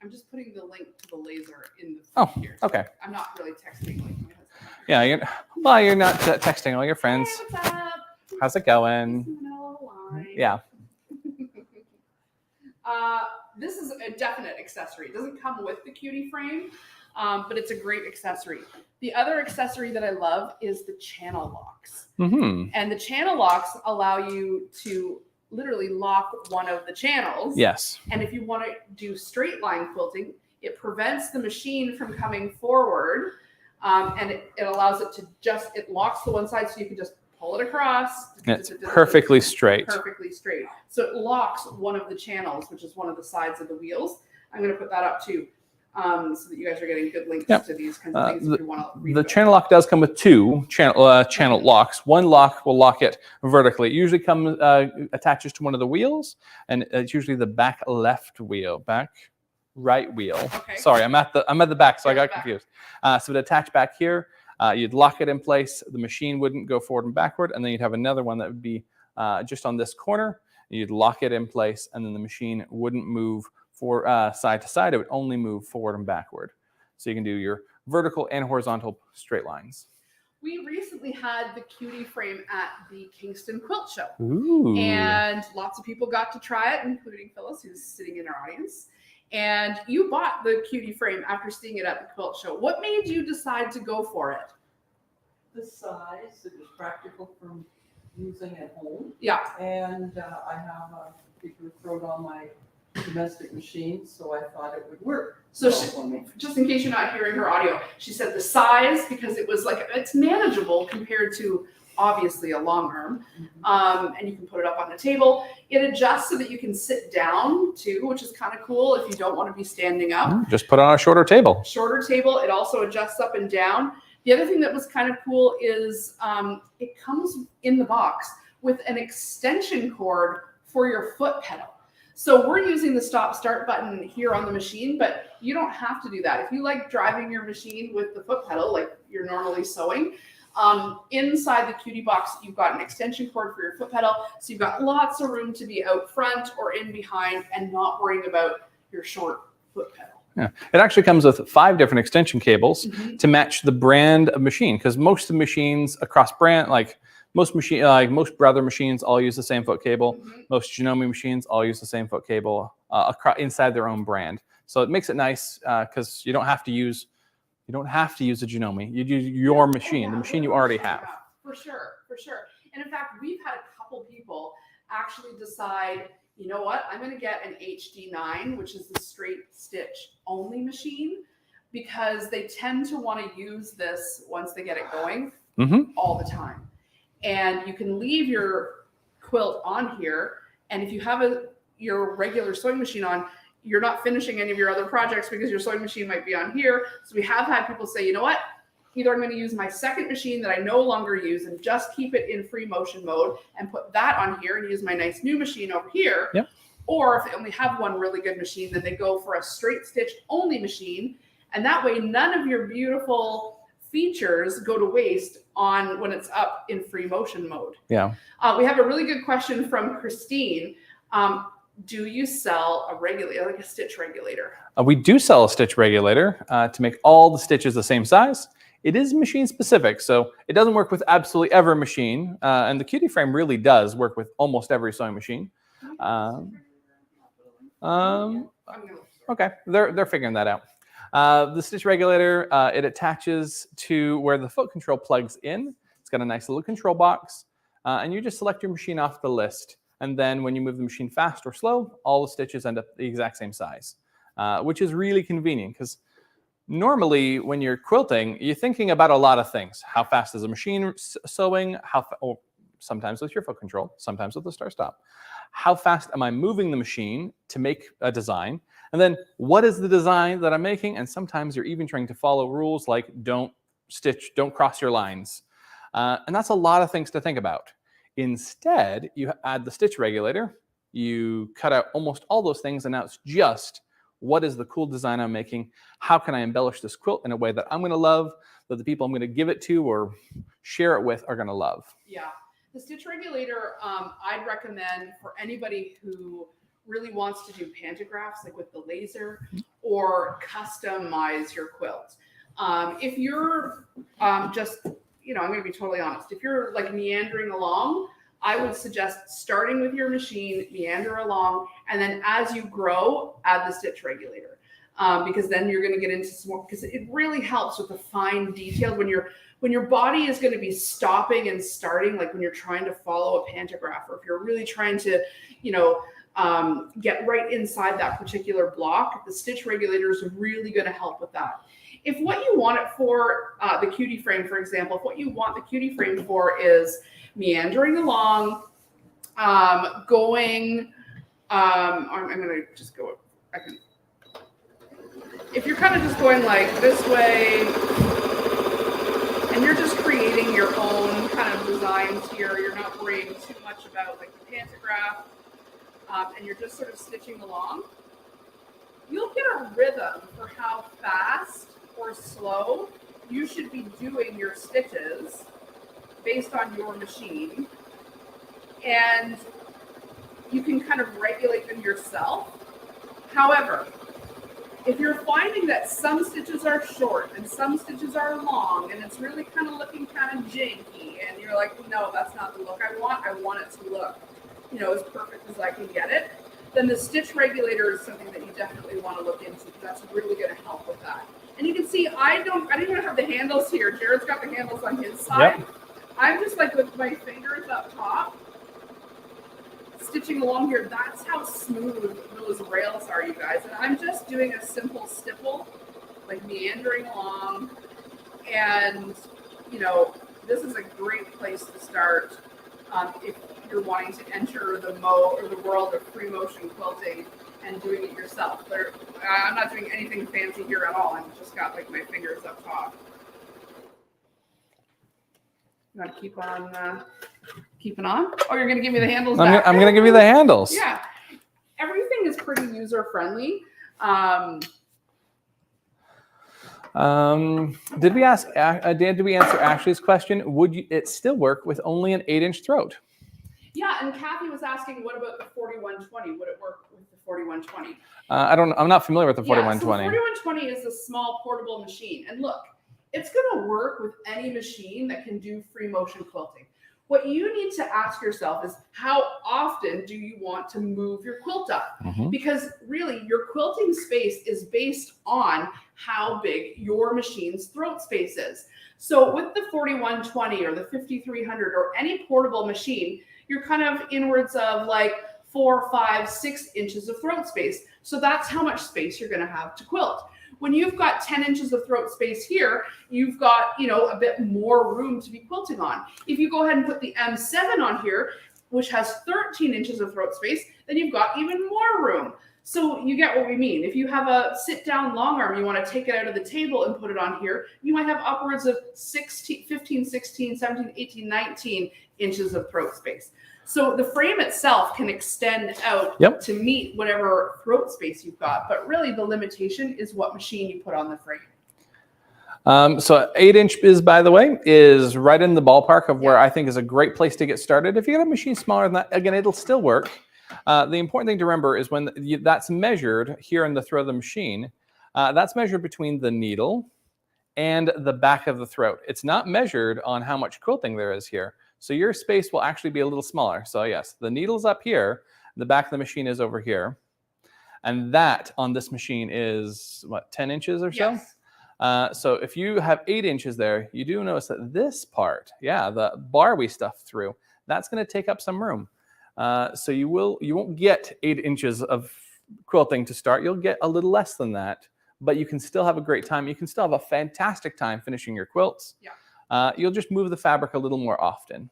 I'm just putting the link to the laser in the oh, here. So okay. I'm not really texting like my husband. Yeah, you're not texting all your friends. Hey, what's up? How's it going? Yeah. This is a definite accessory. It doesn't come with the Cutie frame, but it's a great accessory. The other accessory that I love is the channel locks. And the channel locks allow you to literally lock one of the channels. Yes. And if you want to do straight line quilting, it prevents the machine from coming forward, and it allows it to it locks the one side so you can just pull it across. It's perfectly straight. Perfectly straight. So it locks one of the channels, which is one of the sides of the wheels. I'm going to put that up too, so that you guys are getting good links to these kinds of things if you want to read the about channel lock does come with two channel locks. One lock will lock it vertically. It usually comes attaches to one of the wheels, and it's usually the back right wheel. Okay. Sorry, I'm at the back, so I got confused. So it attach back here. You'd lock it in place. The machine wouldn't go forward and backward, and then you'd have another one that would be just on this corner. You'd lock it in place, and then the machine wouldn't move side to side. It would only move forward and backward. So you can do your vertical and horizontal straight lines. We recently had the Cutie frame at the Kingston Quilt Show. Ooh. And lots of people got to try it, including Phyllis, who's sitting in our audience. And you bought the Cutie frame after seeing it at the Quilt Show. What made you decide to go for it? The size, it was practical for using at home. Yeah. And I have a bigger throat on my domestic machine, so I thought it would work. So just in case you're not hearing her audio, she said the size, because it was like, it's manageable compared to obviously a long arm. And you can put it up on the table. It adjusts so that you can sit down too, which is kind of cool if you don't want to be standing up. Just put it on a shorter table. Shorter table. It also adjusts up and down. The other thing that was kind of cool is it comes in the box with an extension cord for your foot pedal. So we're using the stop start button here on the machine, but you don't have to do that. If you like driving your machine with the foot pedal, like you're normally sewing, inside the Cutie box, you've got an extension cord for your foot pedal. So you've got lots of room to be out front or in behind and not worrying about your short foot pedal. Yeah. It actually comes with 5 different extension cables to match the brand of machine, because most of the machines across brand, like most Brother machines, all use the same foot cable. Most Janome machines all use the same foot cable inside their own brand. So it makes it nice because you don't have to use a Janome. You use your machine, the machine you already have. For sure, for sure. And in fact, we've had a couple people actually decide, you know what, I'm going to get an HD9, which is the straight stitch only machine, because they tend to want to use this once they get it going all the time. And you can leave your quilt on here, and if you have your regular sewing machine on, you're not finishing any of your other projects because your sewing machine might be on here. So we have had people say, you know what, either I'm going to use my second machine that I no longer use and just keep it in free motion mode and put that on here and use my nice new machine over here. Yep. Or if they only have one really good machine, then they go for a straight stitch only machine. And that way, none of your beautiful features go to waste on when it's up in free motion mode. Yeah. We have a really good question from Christine. Do you sell a regulator, like a stitch regulator? We do sell a stitch regulator to make all the stitches the same size. It is machine specific, so it doesn't work with absolutely every machine. And the Cutie frame really does work with almost every sewing machine. Okay, they're figuring that out. The stitch regulator, it attaches to where the foot control plugs in. It's got a nice little control box, and you just select your machine off the list. And then when you move the machine fast or slow, all the stitches end up the exact same size, which is really convenient because normally when you're quilting, you're thinking about a lot of things. How fast is a machine sewing? Or sometimes with your foot control, sometimes with the start stop. How fast am I moving the machine to make a design? And then what is the design that I'm making? And sometimes you're even trying to follow rules like don't stitch, don't cross your lines. And that's a lot of things to think about. Instead, you add the stitch regulator, you cut out almost all those things, and now it's just what is the cool design I'm making? How can I embellish this quilt in a way that I'm going to love, that the people I'm going to give it to or share it with are going to love? Yeah. The stitch regulator, I'd recommend for anybody who really wants to do pantographs, like with the laser, or customize your quilt. If you're just, I'm going to be totally honest. If you're like meandering along, I would suggest starting with your machine, meander along, and then as you grow, add the stitch regulator. Because then you're going to get into some more, because it really helps with the fine detail when your body is going to be stopping and starting, like when you're trying to follow a pantograph, or if you're really trying to, get right inside that particular block, the stitch regulator is really going to help with that. If what you want it for, the cutie frame, for example, if what you want the cutie frame for is meandering along, I'm going to just go, if you're kind of just going like this way, and you're just creating your own kind of designs here, you're not worrying too much about like the pantograph, and you're just sort of stitching along, you'll get a rhythm for how fast or slow you should be doing your stitches based on your machine, and you can kind of regulate them yourself. However, if you're finding that some stitches are short and some stitches are long, and it's really kind of looking kind of janky, and you're like, no, that's not the look I want it to look, as perfect as I can get it, then the stitch regulator is something that you definitely want to look into, because that's really going to help with that. And you can see I didn't even have the handles here. Jared's got the handles on his side. Yep. I'm just like with my fingers up top, stitching along here. That's how smooth those rails are, you guys. And I'm just doing a simple stipple, like meandering along. And, this is a great place to start if you're wanting to enter the world of free motion quilting and doing it yourself. I'm not doing anything fancy here at all. I've just got like my fingers up top. You want to keep on keeping on? Oh, you're going to give me the handles back? I'm going to give you the handles. Yeah. Everything is pretty user-friendly. Did we answer Ashley's question? Would it still work with only an 8-inch throat? Yeah, and Kathy was asking, what about the 4120? Would it work with the 4120? I'm not familiar with the 4120. Yeah, so the 4120 is a small portable machine. And look, it's going to work with any machine that can do free motion quilting. What you need to ask yourself is, how often do you want to move your quilt up? Mm-hmm. Because really, your quilting space is based on how big your machine's throat space is. So with the 4120 or the 5300 or any portable machine, you're kind of inwards of like 4, 5, 6 inches of throat space. So that's how much space you're going to have to quilt. When you've got 10 inches of throat space here, you've got, a bit more room to be quilting on. If you go ahead and put the M7 on here, which has 13 inches of throat space, then you've got even more room. So you get what we mean. If you have a sit-down long arm, you want to take it out of the table and put it on here, you might have upwards of 15, 16, 17, 18, 19 inches of throat space. So the frame itself can extend out to meet whatever throat space you've got. But really the limitation is what machine you put on the frame. So 8-inch by the way, is right in the ballpark of where I think is a great place to get started. If you get a machine smaller than that, again, it'll still work. The important thing to remember is when that's measured here in the throat of the machine, that's measured between the needle and the back of the throat. It's not measured on how much quilting there is here. So your space will actually be a little smaller. So yes, the needle's up here, the back of the machine is over here. And that on this machine is, 10 inches or so? Yes. So if you have 8 inches there, you do notice that this part, the bar we stuffed through, that's going to take up some room. So you won't get 8 inches of quilting to start. You'll get a little less than that. but you can still have a great time. You can still have a fantastic time finishing your quilts. Yeah. You'll just move the fabric a little more often.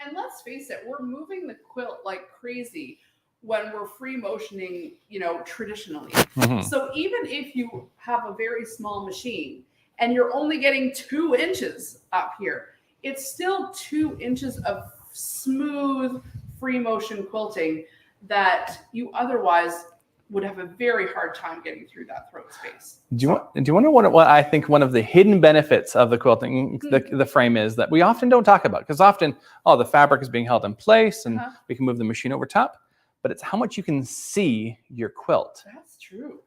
And let's face it, we're moving the quilt like crazy when we're free motioning, you know, traditionally. Mhm. So even if you have a very small machine and you're only getting 2 inches up here, it's still 2 inches of smooth free motion quilting that you otherwise would have a very hard time getting through that throat space. Do you want to know what I think one of the hidden benefits of the quilting, the frame is that we often don't talk about? Because often, the fabric is being held in place and we can move the machine over top, but it's how much you can see your quilt. That's true.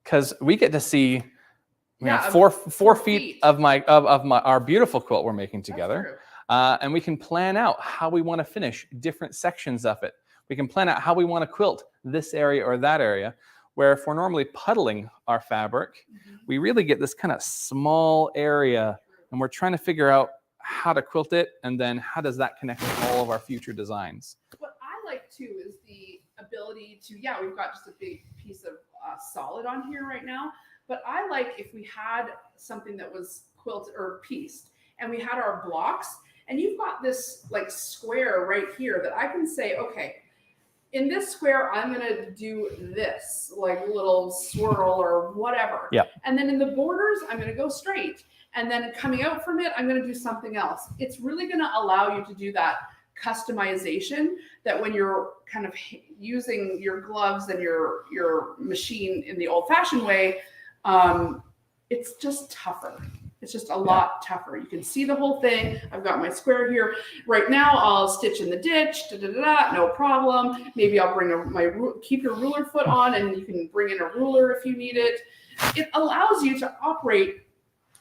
Because we get to see Yeah, 4 feet of our beautiful quilt we're making together. And we can plan out how we want to finish different sections of it. We can plan out how we want to quilt this area or that area, where if we're normally puddling our fabric, we really get this kind of small area and we're trying to figure out how to quilt it and then how does that connect with all of our future designs. What I like too is the ability to, we've got just a big piece of solid on here right now, but I like if we had something that was quilted or pieced and we had our blocks and you've got this like square right here that I can say, okay, in this square, I'm going to do this, like little swirl or whatever. Yeah. And then in the borders, I'm going to go straight. And then coming out from it, I'm going to do something else. It's really going to allow you to do that customization that when you're kind of using your gloves and your machine in the old-fashioned way, it's just tougher. It's just a lot tougher. You can see the whole thing. I've got my square here. Right now, I'll stitch in the ditch, no problem. Maybe I'll bring keep your ruler foot on and you can bring in a ruler if you need it. It allows you to operate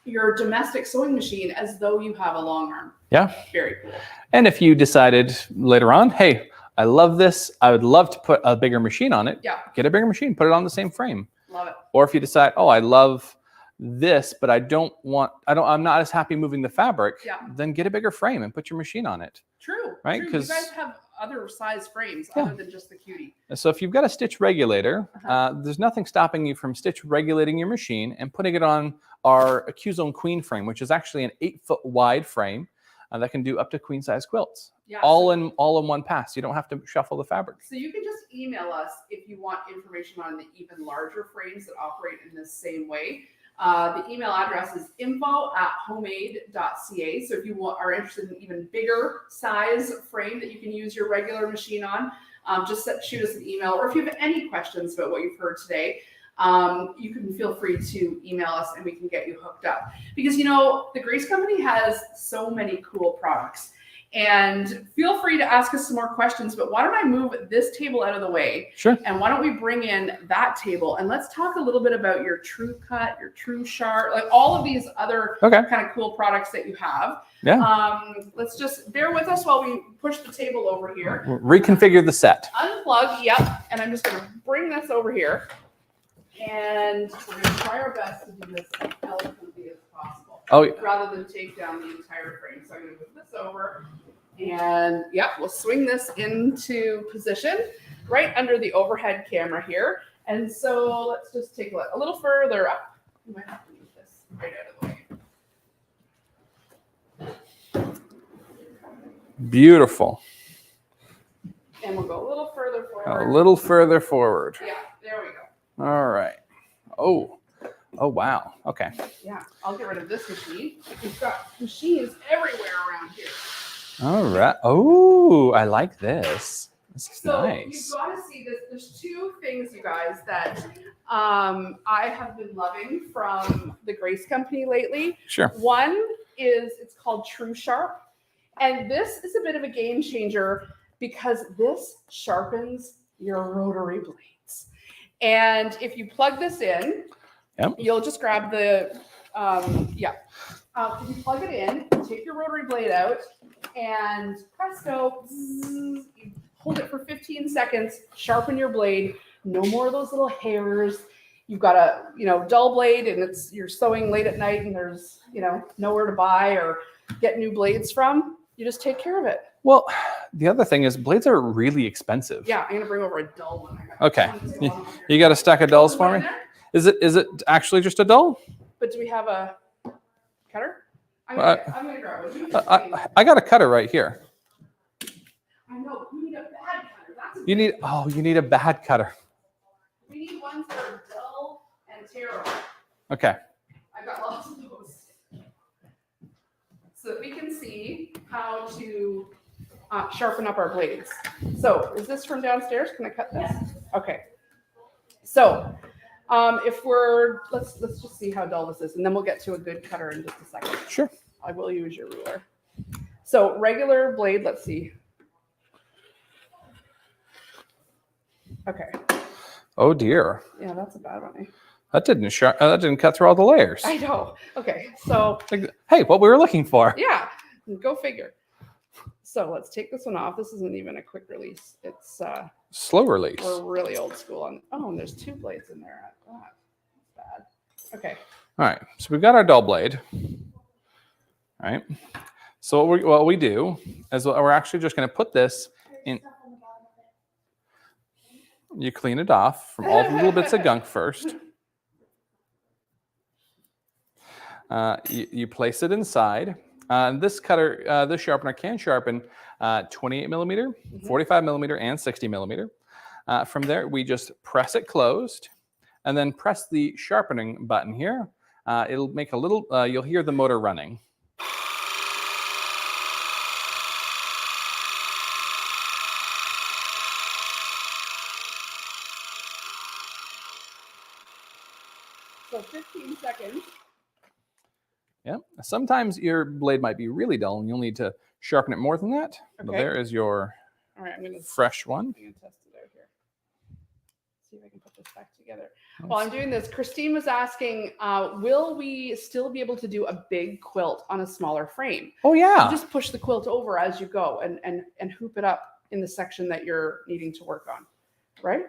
your domestic sewing machine as though you have a long arm. Yeah. Very cool. And if you decided later on, hey, I love this, I would love to put a bigger machine on it. Yeah. Get a bigger machine, put it on the same frame. Love it. Or if you decide, I love this, but I'm not as happy moving the fabric, then get a bigger frame and put your machine on it. True. Right? True. You guys have other size frames other than just the Cutie. So if you've got a stitch regulator, there's nothing stopping you from stitch regulating your machine and putting it on our Q-Zone Queen frame, which is actually an 8-foot wide frame that can do up to queen size quilts. Yeah, all in one pass. You don't have to shuffle the fabric. So you can just email us if you want information on the even larger frames that operate in the same way. The email address is info@homemade.ca. So if you are interested in even bigger size frame that you can use your regular machine on, just shoot us an email. Or if you have any questions about what you've heard today, you can feel free to email us and we can get you hooked up. Because, the Grace Company has so many cool products. And feel free to ask us some more questions, but why don't I move this table out of the way? Sure. And why don't we bring in that table and let's talk a little bit about your True Cut, your True Sharp, like all of these other kind of cool products that you have. Yeah. Let's just bear with us while we push the table over here. Reconfigure the set. Unplug, and I'm just going to bring this over here. And we're going to try our best to do this as elegantly as possible. Rather than take down the entire frame. So I'm going to move this over. And we'll swing this into position right under the overhead camera here. And so let's just take a look a little further up. We might have to move this right out of the way. Beautiful. And we'll go a little further forward. A little further forward. Yeah, there we go. All right. Oh, wow. Okay. Yeah, I'll get rid of this machine. We've got machines everywhere around here. All right. Oh, I like this. This is nice. You've got to see this. There's 2 things, you guys, that I have been loving from the Grace Company lately. Sure. One is it's called True Sharp. And this is a bit of a game changer because this sharpens your rotary blades. And if you plug this in, you'll just grab the, if you plug it in, take your rotary blade out, and presto, zzz, you hold it for 15 seconds, sharpen your blade, no more of those little hairs. You've got a, dull blade and you're sewing late at night and there's, nowhere to buy or get new blades from. You just take care of it. Well, the other thing is blades are really expensive. Yeah, I'm going to bring over a dull one. Okay. You got a stack of dulls for me? Is it actually just a dull? But do we have a cutter? I'm gonna grab it. You just wait. I got a cutter right here. I know. We need a bad cutter. That's a You need a bad cutter. We need ones that are dull and terrible. Okay. I've got lots of those. So that we can see how to sharpen up our blades. So is this from downstairs? Can I cut this? Yeah. Okay. So if let's just see how dull this is, and then we'll get to a good cutter in just a second. Sure. I will use your ruler. So regular blade, let's see. Okay. Oh dear. Yeah, that's a bad one. That didn't cut through all the layers. I know. Okay, so hey, what we were looking for. Yeah, go figure. So let's take this one off. This isn't even a quick release. It's slow release. We're really old school on. Oh, and there's 2 blades in there. That's bad. Okay. All right. So we've got our dull blade. All right. So what we do is we're actually just going to put this in. You clean it off from all the little bits of gunk first. You place it inside. This cutter, this sharpener can sharpen 28 millimeter, 45 millimeter, and 60 millimeter. From there, we just press it closed and then press the sharpening button here. It'll make a little, you'll hear the motor running. So 15 seconds. Yeah. Sometimes your blade might be really dull and you'll need to sharpen it more than that. Okay. But there is your fresh one. I'm going to test it out here. See if I can put this back together. While I'm doing this, Christine was asking, will we still be able to do a big quilt on a smaller frame? Oh, yeah. You just push the quilt over as you go and hoop it up in the section that you're needing to work on, right?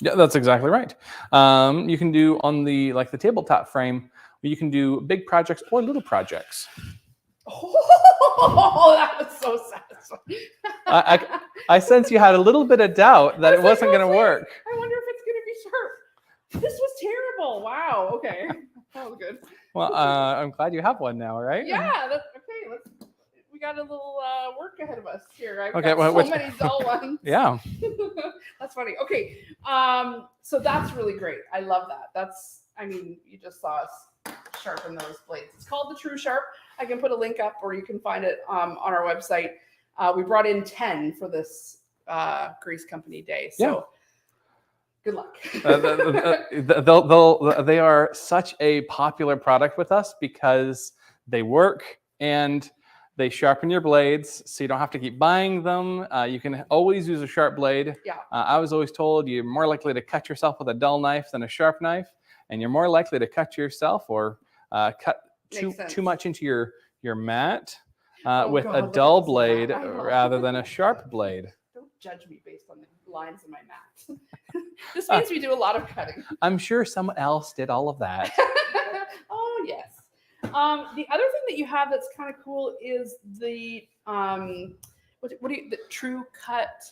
Yeah, that's exactly right. You can do on the tabletop frame, you can do big projects or little projects. Oh, that was so satisfying. I sense you had a little bit of doubt that it wasn't going to work. I wonder if it's going to be sharp. This was terrible. Wow. Okay. That was good. Well, I'm glad you have one now, right? Yeah. That's okay. We got a little work ahead of us here. I've okay, got so many dull ones. Yeah. That's funny. Okay. So that's really great. I love that. You just saw us sharpen those blades. It's called the True Sharp. I can put a link up, or you can find it on our website. We brought in 10 for this Grease Company Day. So good luck. They are such a popular product with us because they work and they sharpen your blades, so you don't have to keep buying them. You can always use a sharp blade. Yeah. I was always told you're more likely to cut yourself with a dull knife than a sharp knife, and you're more likely to cut yourself or cut too much into your mat with a dull blade rather than a sharp blade. Don't judge me based on the lines in my mat. This means we do a lot of cutting. I'm sure someone else did all of that. Oh, yes. The other thing that you have that's kind of cool is the the True Cut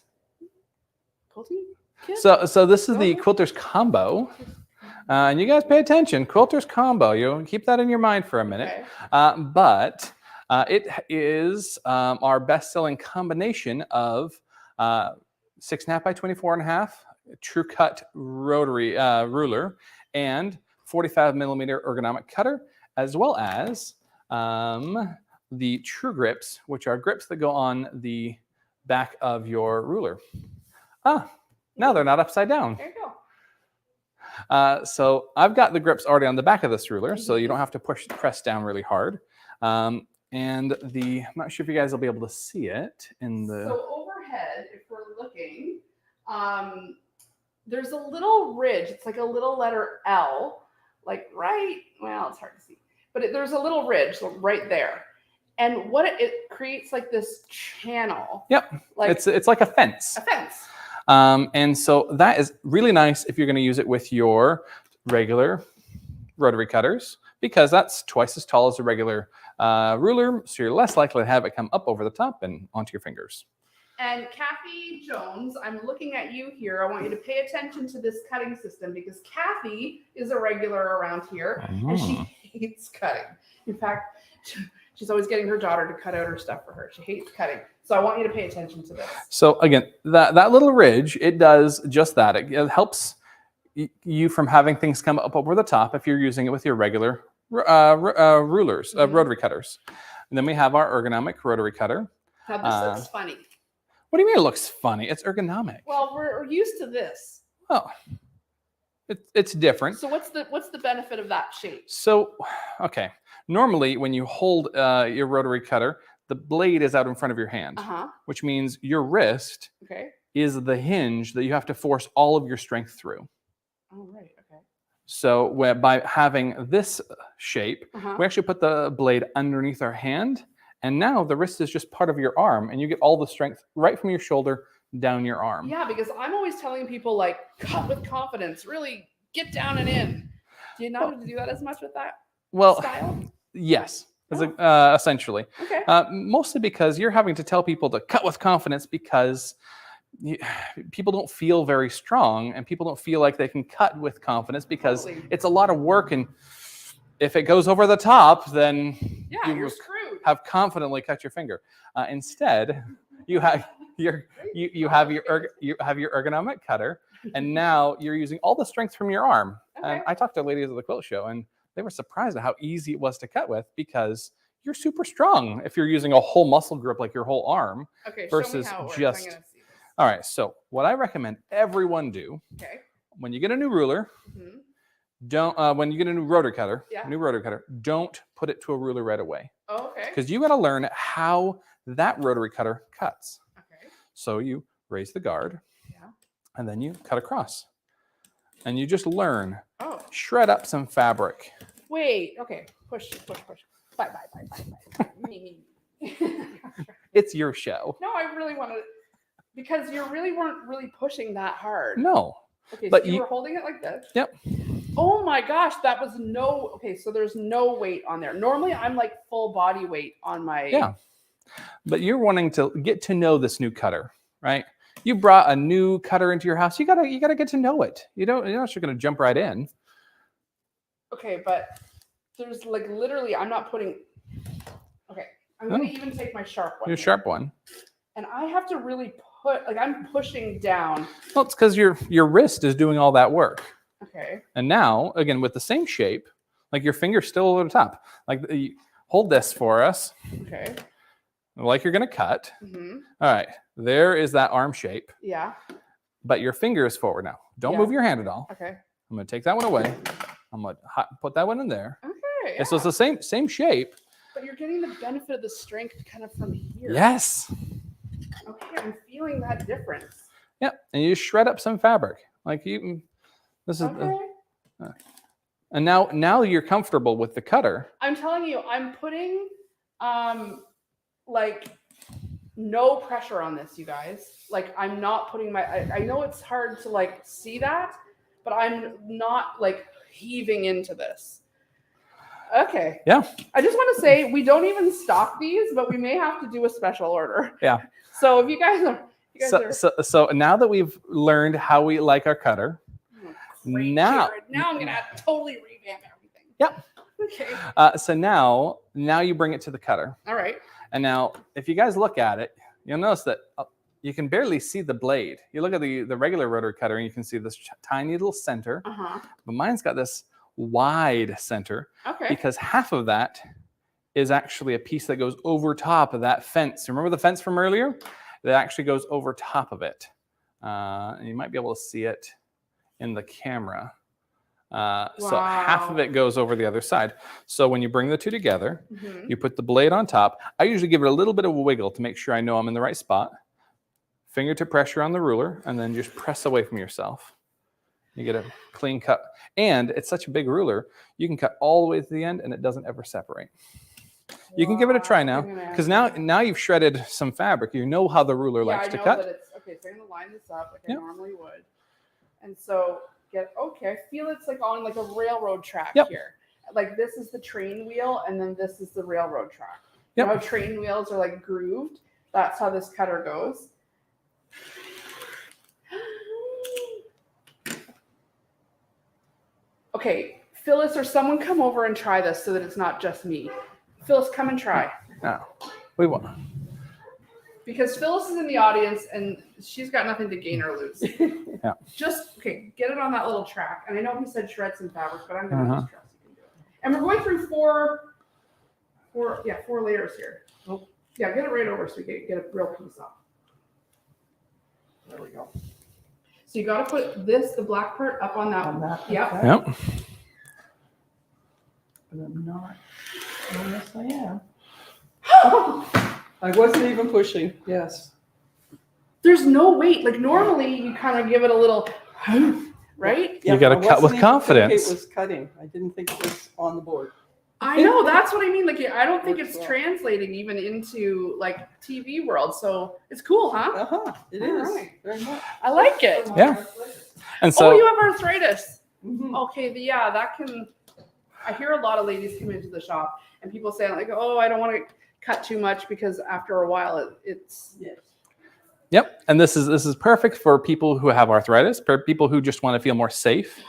quilting kit? So this is the Quilters Combo. And you guys pay attention, Quilters Combo. You keep that in your mind for a minute. Okay. But it is our best-selling combination of 6.5 by 24.5 True Cut rotary ruler and 45 millimeter ergonomic cutter, as well as the True Grips, which are grips that go on the back of your ruler. Now they're not upside down. There you go. So I've got the grips already on the back of this ruler, so you don't have to press down really hard. And I'm not sure if you guys will be able to see it in the. So overhead, if we're looking, there's a little ridge. It's like a little letter L, it's hard to see, but there's a little ridge right there. And what it creates like this channel. Yep. It's like a fence. A fence. And so that is really nice if you're going to use it with your regular rotary cutters, because that's twice as tall as a regular ruler. So you're less likely to have it come up over the top and onto your fingers. And Kathy Jones, I'm looking at you here. I want you to pay attention to this cutting system because Kathy is a regular around here and she hates cutting. In fact, she's always getting her daughter to cut out her stuff for her. She hates cutting. So I want you to pay attention to this. So again, that little ridge, it does just that. It helps you from having things come up over the top if you're using it with your regular rulers, rotary cutters. And then we have our ergonomic rotary cutter. Now this looks funny. What do you mean it looks funny? It's ergonomic. Well, we're used to this. Oh, it's different. So what's the benefit of that shape? So, okay. Normally, when you hold your rotary cutter, the blade is out in front of your hand, which means your wrist is the hinge that you have to force all of your strength through. Oh, right. Okay. So by having this shape, we actually put the blade underneath our hand, and now the wrist is just part of your arm, and you get all the strength right from your shoulder down your arm. Yeah, because I'm always telling people, like, cut with confidence, really get down and in. Do you know how to do that as much with that style? Yes, essentially. Okay. Mostly because you're having to tell people to cut with confidence because people don't feel very strong and people don't feel like they can cut with confidence because it's a lot of work, and if it goes over the top, then you're screwed. Have confidently cut your finger. Instead, you have your ergonomic cutter, and now you're using all the strength from your arm. And I talked to ladies at the quilt show, and they were surprised at how easy it was to cut with because you're super strong if you're using a whole muscle grip like your whole arm versus just. All right, so what I recommend everyone do when you get a new ruler, don't when you get a new rotor cutter, don't put it to a ruler right away. Oh, okay. Because you got to learn how that rotary cutter cuts. Okay. So you raise the guard, and then you cut across, and you just learn. Oh. Shred up some fabric. Wait. Okay. Push. Bye. Me. It's your show. No, I really want to. Because you really weren't really pushing that hard. No. Okay, but so you were holding it like this? Yep. Oh my gosh, that was no, okay, so there's no weight on there. Normally I'm like full body weight on my. Yeah. But you're wanting to get to know this new cutter, right? You brought a new cutter into your house. You gotta get to know it. You're not just gonna jump right in. Okay, but there's like literally, I'm not putting, okay, I'm gonna even take my sharp one. Your sharp one. And I have to really I'm pushing down. Well, it's because your wrist is doing all that work. Okay. And now, again, with the same shape, like your finger's still over the top. Like, hold this for us. Okay. Like you're going to cut. All right. There is that arm shape. Yeah. But your finger is forward now. Don't move your hand at all. Okay. I'm going to take that one away. I'm going to put that one in there. Okay. Yeah. So it's the same shape. But you're getting the benefit of the strength kind of from here. Yes. Okay, I'm feeling that difference. Yeah, and you shred up some fabric. Like this is, and now you're comfortable with the cutter. I'm telling you, I'm putting, like no pressure on this, you guys. Like I'm not putting I know it's hard to like see that, but I'm not like heaving into this. Okay. Yeah. I just want to say we don't even stock these, but we may have to do a special order. Yeah. So if you guys are, so now that we've learned how we like our cutter, now I'm gonna have to totally revamp everything. Yep. Okay. So now you bring it to the cutter. All right. And now, if you guys look at it, you'll notice that you can barely see the blade. You look at the regular rotor cutter, and you can see this tiny little center. But mine's got this wide center. Okay. Because half of that is actually a piece that goes over top of that fence. Remember the fence from earlier? That actually goes over top of it. And you might be able to see it in the camera. So half of it goes over the other side. So when you bring the two together, you put the blade on top. I usually give it a little bit of a wiggle to make sure I know I'm in the right spot. Fingertip pressure on the ruler, and then just press away from yourself. You get a clean cut. And it's such a big ruler, you can cut all the way to the end and it doesn't ever separate. You can give it a try now, because now you've shredded some fabric. You know how the ruler likes to cut. Okay, so I'm gonna line this up like I normally would. And so I feel it's like on like a railroad track here. Like this is the train wheel and then this is the railroad track. You know how train wheels are like grooved? That's how this cutter goes. Okay, Phyllis or someone come over and try this so that it's not just me. Phyllis, come and try. No, we won't. Because Phyllis is in the audience and she's got nothing to gain or lose. Yeah. Just, okay, get it on that little track. And I know he said shred some fabric, but I'm going to just trust you can do it. And we're going through four layers here. Oh, yeah, get it right over so we get a real piece up. There we go. So you got to put the black part up on that one. Yep. Okay. Yep. But I'm not. Oh, yes, I am. I wasn't even pushing. Yes. There's no weight. Like normally you kind of give it a little, right? You gotta I cut with wasn't even confidence. thinking it was cutting. I didn't think it was on the board. I know, that's what I mean. Like, I don't think Works it's well. translating even into like TV world. So it's cool, huh? Uh-huh. It All is. right. Very much. I like it. Yeah. And Oh, so you have arthritis. Mhm. Okay, that can. I hear a lot of ladies come into the shop and people say like, "Oh, I don't want to cut too much because after a while it's." Yes. Yep, and this is perfect for people who have arthritis, for people who just want to feel more safe.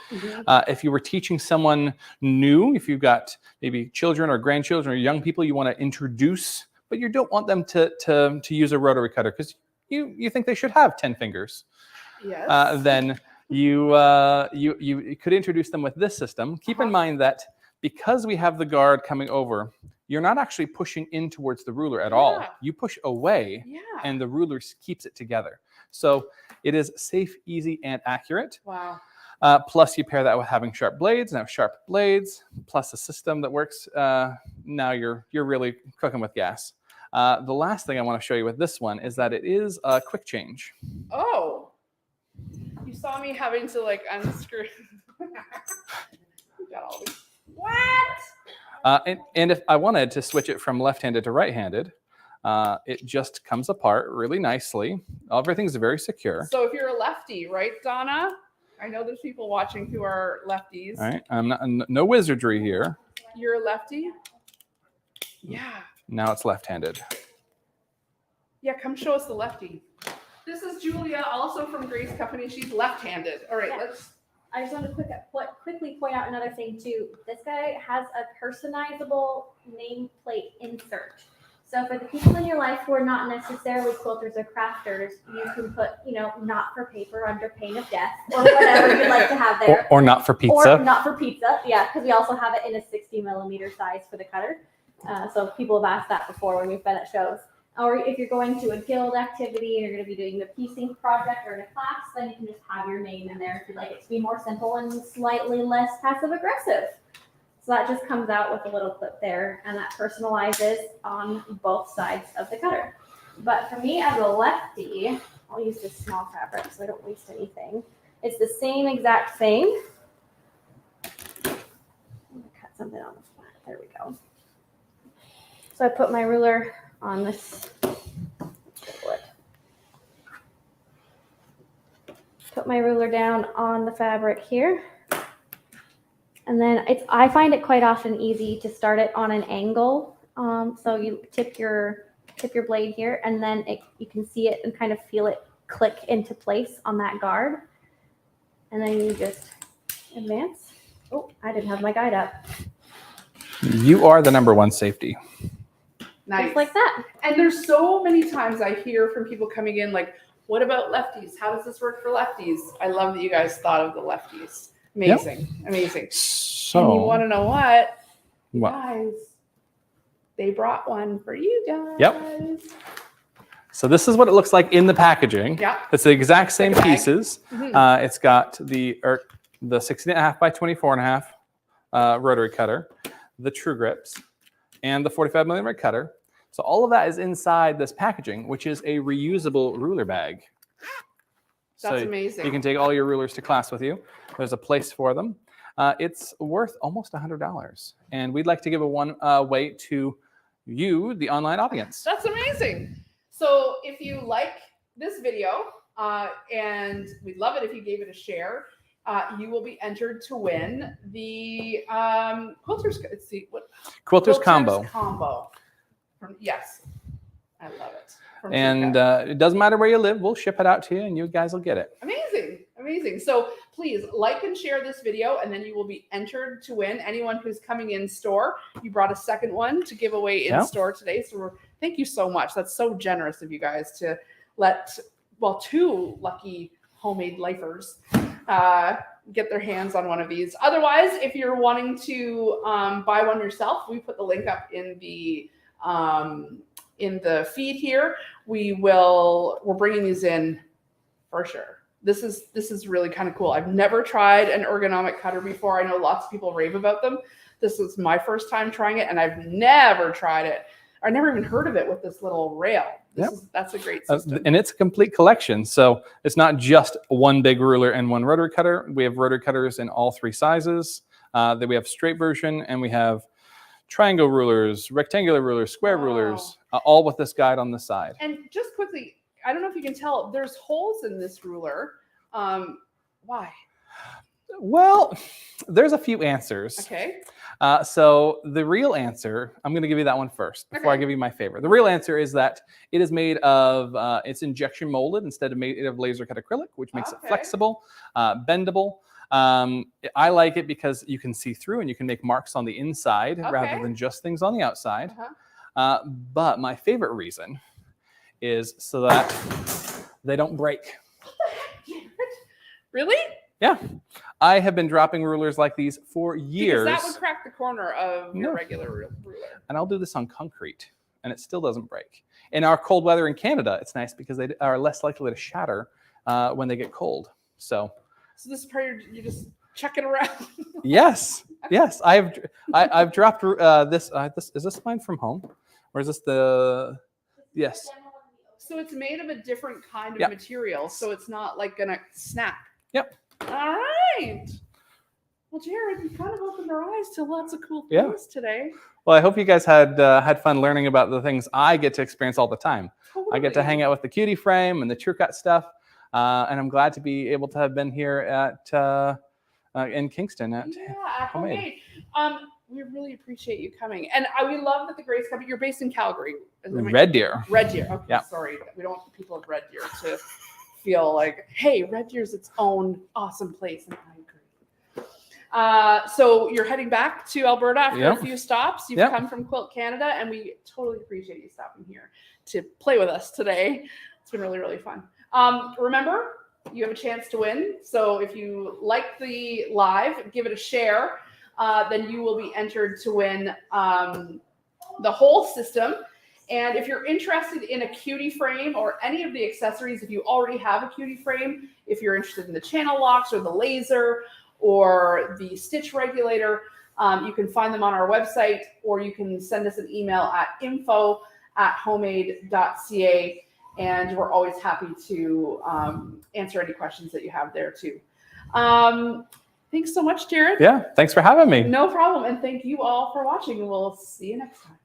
If you were teaching someone new, if you've got maybe children or grandchildren or young people you want to introduce, but you don't want them to use a rotary cutter because you think they should have 10 fingers, Yes. then you could introduce them with this system. Keep in mind that because we have the guard coming over, you're not actually pushing in towards the ruler at all. Yeah. You push away. Yeah. And the ruler keeps it together. So it is safe, easy, and accurate. Wow. Plus you pair that with having sharp blades. Now sharp blades, plus a system that works. Now you're really cooking with gas. The last thing I want to show you with this one is that it is a quick change. Oh. You saw me having to like unscrew. You got all these. What? And if I wanted to switch it from left-handed to right-handed, it just comes apart really nicely. Everything's very secure. So if you're a lefty, right, Donna? I know there's people watching who are lefties. All right, I'm not, no wizardry here. You're a lefty? Yeah. Now it's left-handed. Yeah, come show us the lefty. This is Julia, also from Grace Company. She's left-handed. All right, Yeah. I just want to quickly point out another thing too. This guy has a personalizable nameplate insert. So for the people in your life who are not necessarily quilters or crafters, you can put, not for paper under pain of death or whatever you'd like to have there. Or not for pizza. Or not for pizza, yeah, because we also have it in a 60mm size for the cutter. So people have asked that before when we've been at shows. Or if you're going to a guild activity and you're going to be doing the piecing project or in a class, then you can just have your name in there if you'd like it to be more simple and slightly less passive aggressive. So that just comes out with a little clip there, and that personalizes on both sides of the cutter. But for me as a lefty, I'll use this small fabric so I don't waste anything. It's the same exact thing. I'm going to cut something on the flat. There we go. So I put my ruler on this wood. Put my ruler down on the fabric here. And then I find it quite often easy to start it on an angle. So you tip your blade here, and then you can see it and kind of feel it click into place on that guard. And then you just advance. Oh, I didn't have my guide up. You are the #1 safety. Nice. Just like that. And there's so many times I hear from people coming in like, what about lefties? How does this work for lefties? I love that you guys thought of the lefties. Amazing. Yep. Amazing. So, and you want to know what? What? Guys, they brought one for you guys. Yep. So this is what it looks like in the packaging. Yeah. It's the exact same Like pieces. Mm-hmm. It's got the 16.5 by 24.5 rotary cutter, the True Grips, and the 45mm cutter. So all of that is inside this packaging, which is a reusable ruler bag. That's amazing. You can take all your rulers to class with you. There's a place for them. It's worth almost $100. And we'd like to give away to you, the online audience. That's amazing. So if you like this video, and we'd love it if you gave it a share, you will be entered to win the Quilters Combo. Combo. Yes, I love it. From And Chuka. it doesn't matter where you live. We'll ship it out to you and you guys will get it. Amazing. Amazing. So please like and share this video, and then you will be entered to win. Anyone who's coming in store, you brought a second one to give away in store today. So thank you so much. That's so generous of you guys to let, well, 2 lucky homemade lifers get their hands on one of these. Otherwise, if you're wanting to buy one yourself, we put the link up in the feed here. We're bringing these in for sure. This is really kind of cool. I've never tried an ergonomic cutter before. I know lots of people rave about them. This is my first time trying it, and I've never tried it. I never even heard of it with this little rail. That's a great system. And it's a complete collection. So it's not just one big ruler and one rotor cutter. We have rotor cutters in all 3 sizes. Then we have straight version, and we have triangle rulers, rectangular rulers, square rulers, all with this guide on the side. And just quickly, I don't know if you can tell, there's holes in this ruler. Why? Well, there's a few answers. Okay. So the real answer, I'm going to give you that one first before I give you my favorite. The real answer is that it is made of, it's injection molded instead of made of laser cut acrylic, which makes it flexible, bendable. I like it because you can see through and you can make marks on the inside rather than just things on the outside. But my favorite reason is so that they don't break. Really? Yeah. I have been dropping rulers like these for years. Because that would crack the corner of your regular ruler. And I'll do this on concrete and it still doesn't break. In our cold weather in Canada, it's nice because they are less likely to shatter when they get cold. So this is part you just chuck it around. Yes. I've dropped this. Is this mine from home? Or is this the, yes. So it's made of a different kind of material. So it's not like gonna snap. Yep. All right. Well, Jared, you kind of opened our eyes to lots of cool things today. Well, I hope you guys had fun learning about the things I get to experience all the time. Totally. I get to hang out with the cutie frame and the True Cut stuff. And I'm glad to be able to have been here at in Kingston at Homemade. We really appreciate you coming. And we love that the Grace Company, you're based in Calgary. Red Deer. Red Deer. Okay, sorry. We don't want the people of Red Deer to feel like, hey, Red Deer's its own awesome place. And I agree. So you're heading back to Alberta after a few stops. You've come from Quilt Canada, and we totally appreciate you stopping here to play with us today. It's been really, really fun. Remember, you have a chance to win. So if you like the live, give it a share. Then you will be entered to win the whole system. And if you're interested in a cutie frame or any of the accessories, if you already have a cutie frame, if you're interested in the channel locks or the laser or the stitch regulator, you can find them on our website, or you can send us an email at info@homemade.ca. And we're always happy to answer any questions that you have there too. Thanks so much, Jared. Yeah, thanks for having me. No problem. And thank you all for watching. We'll see you next time.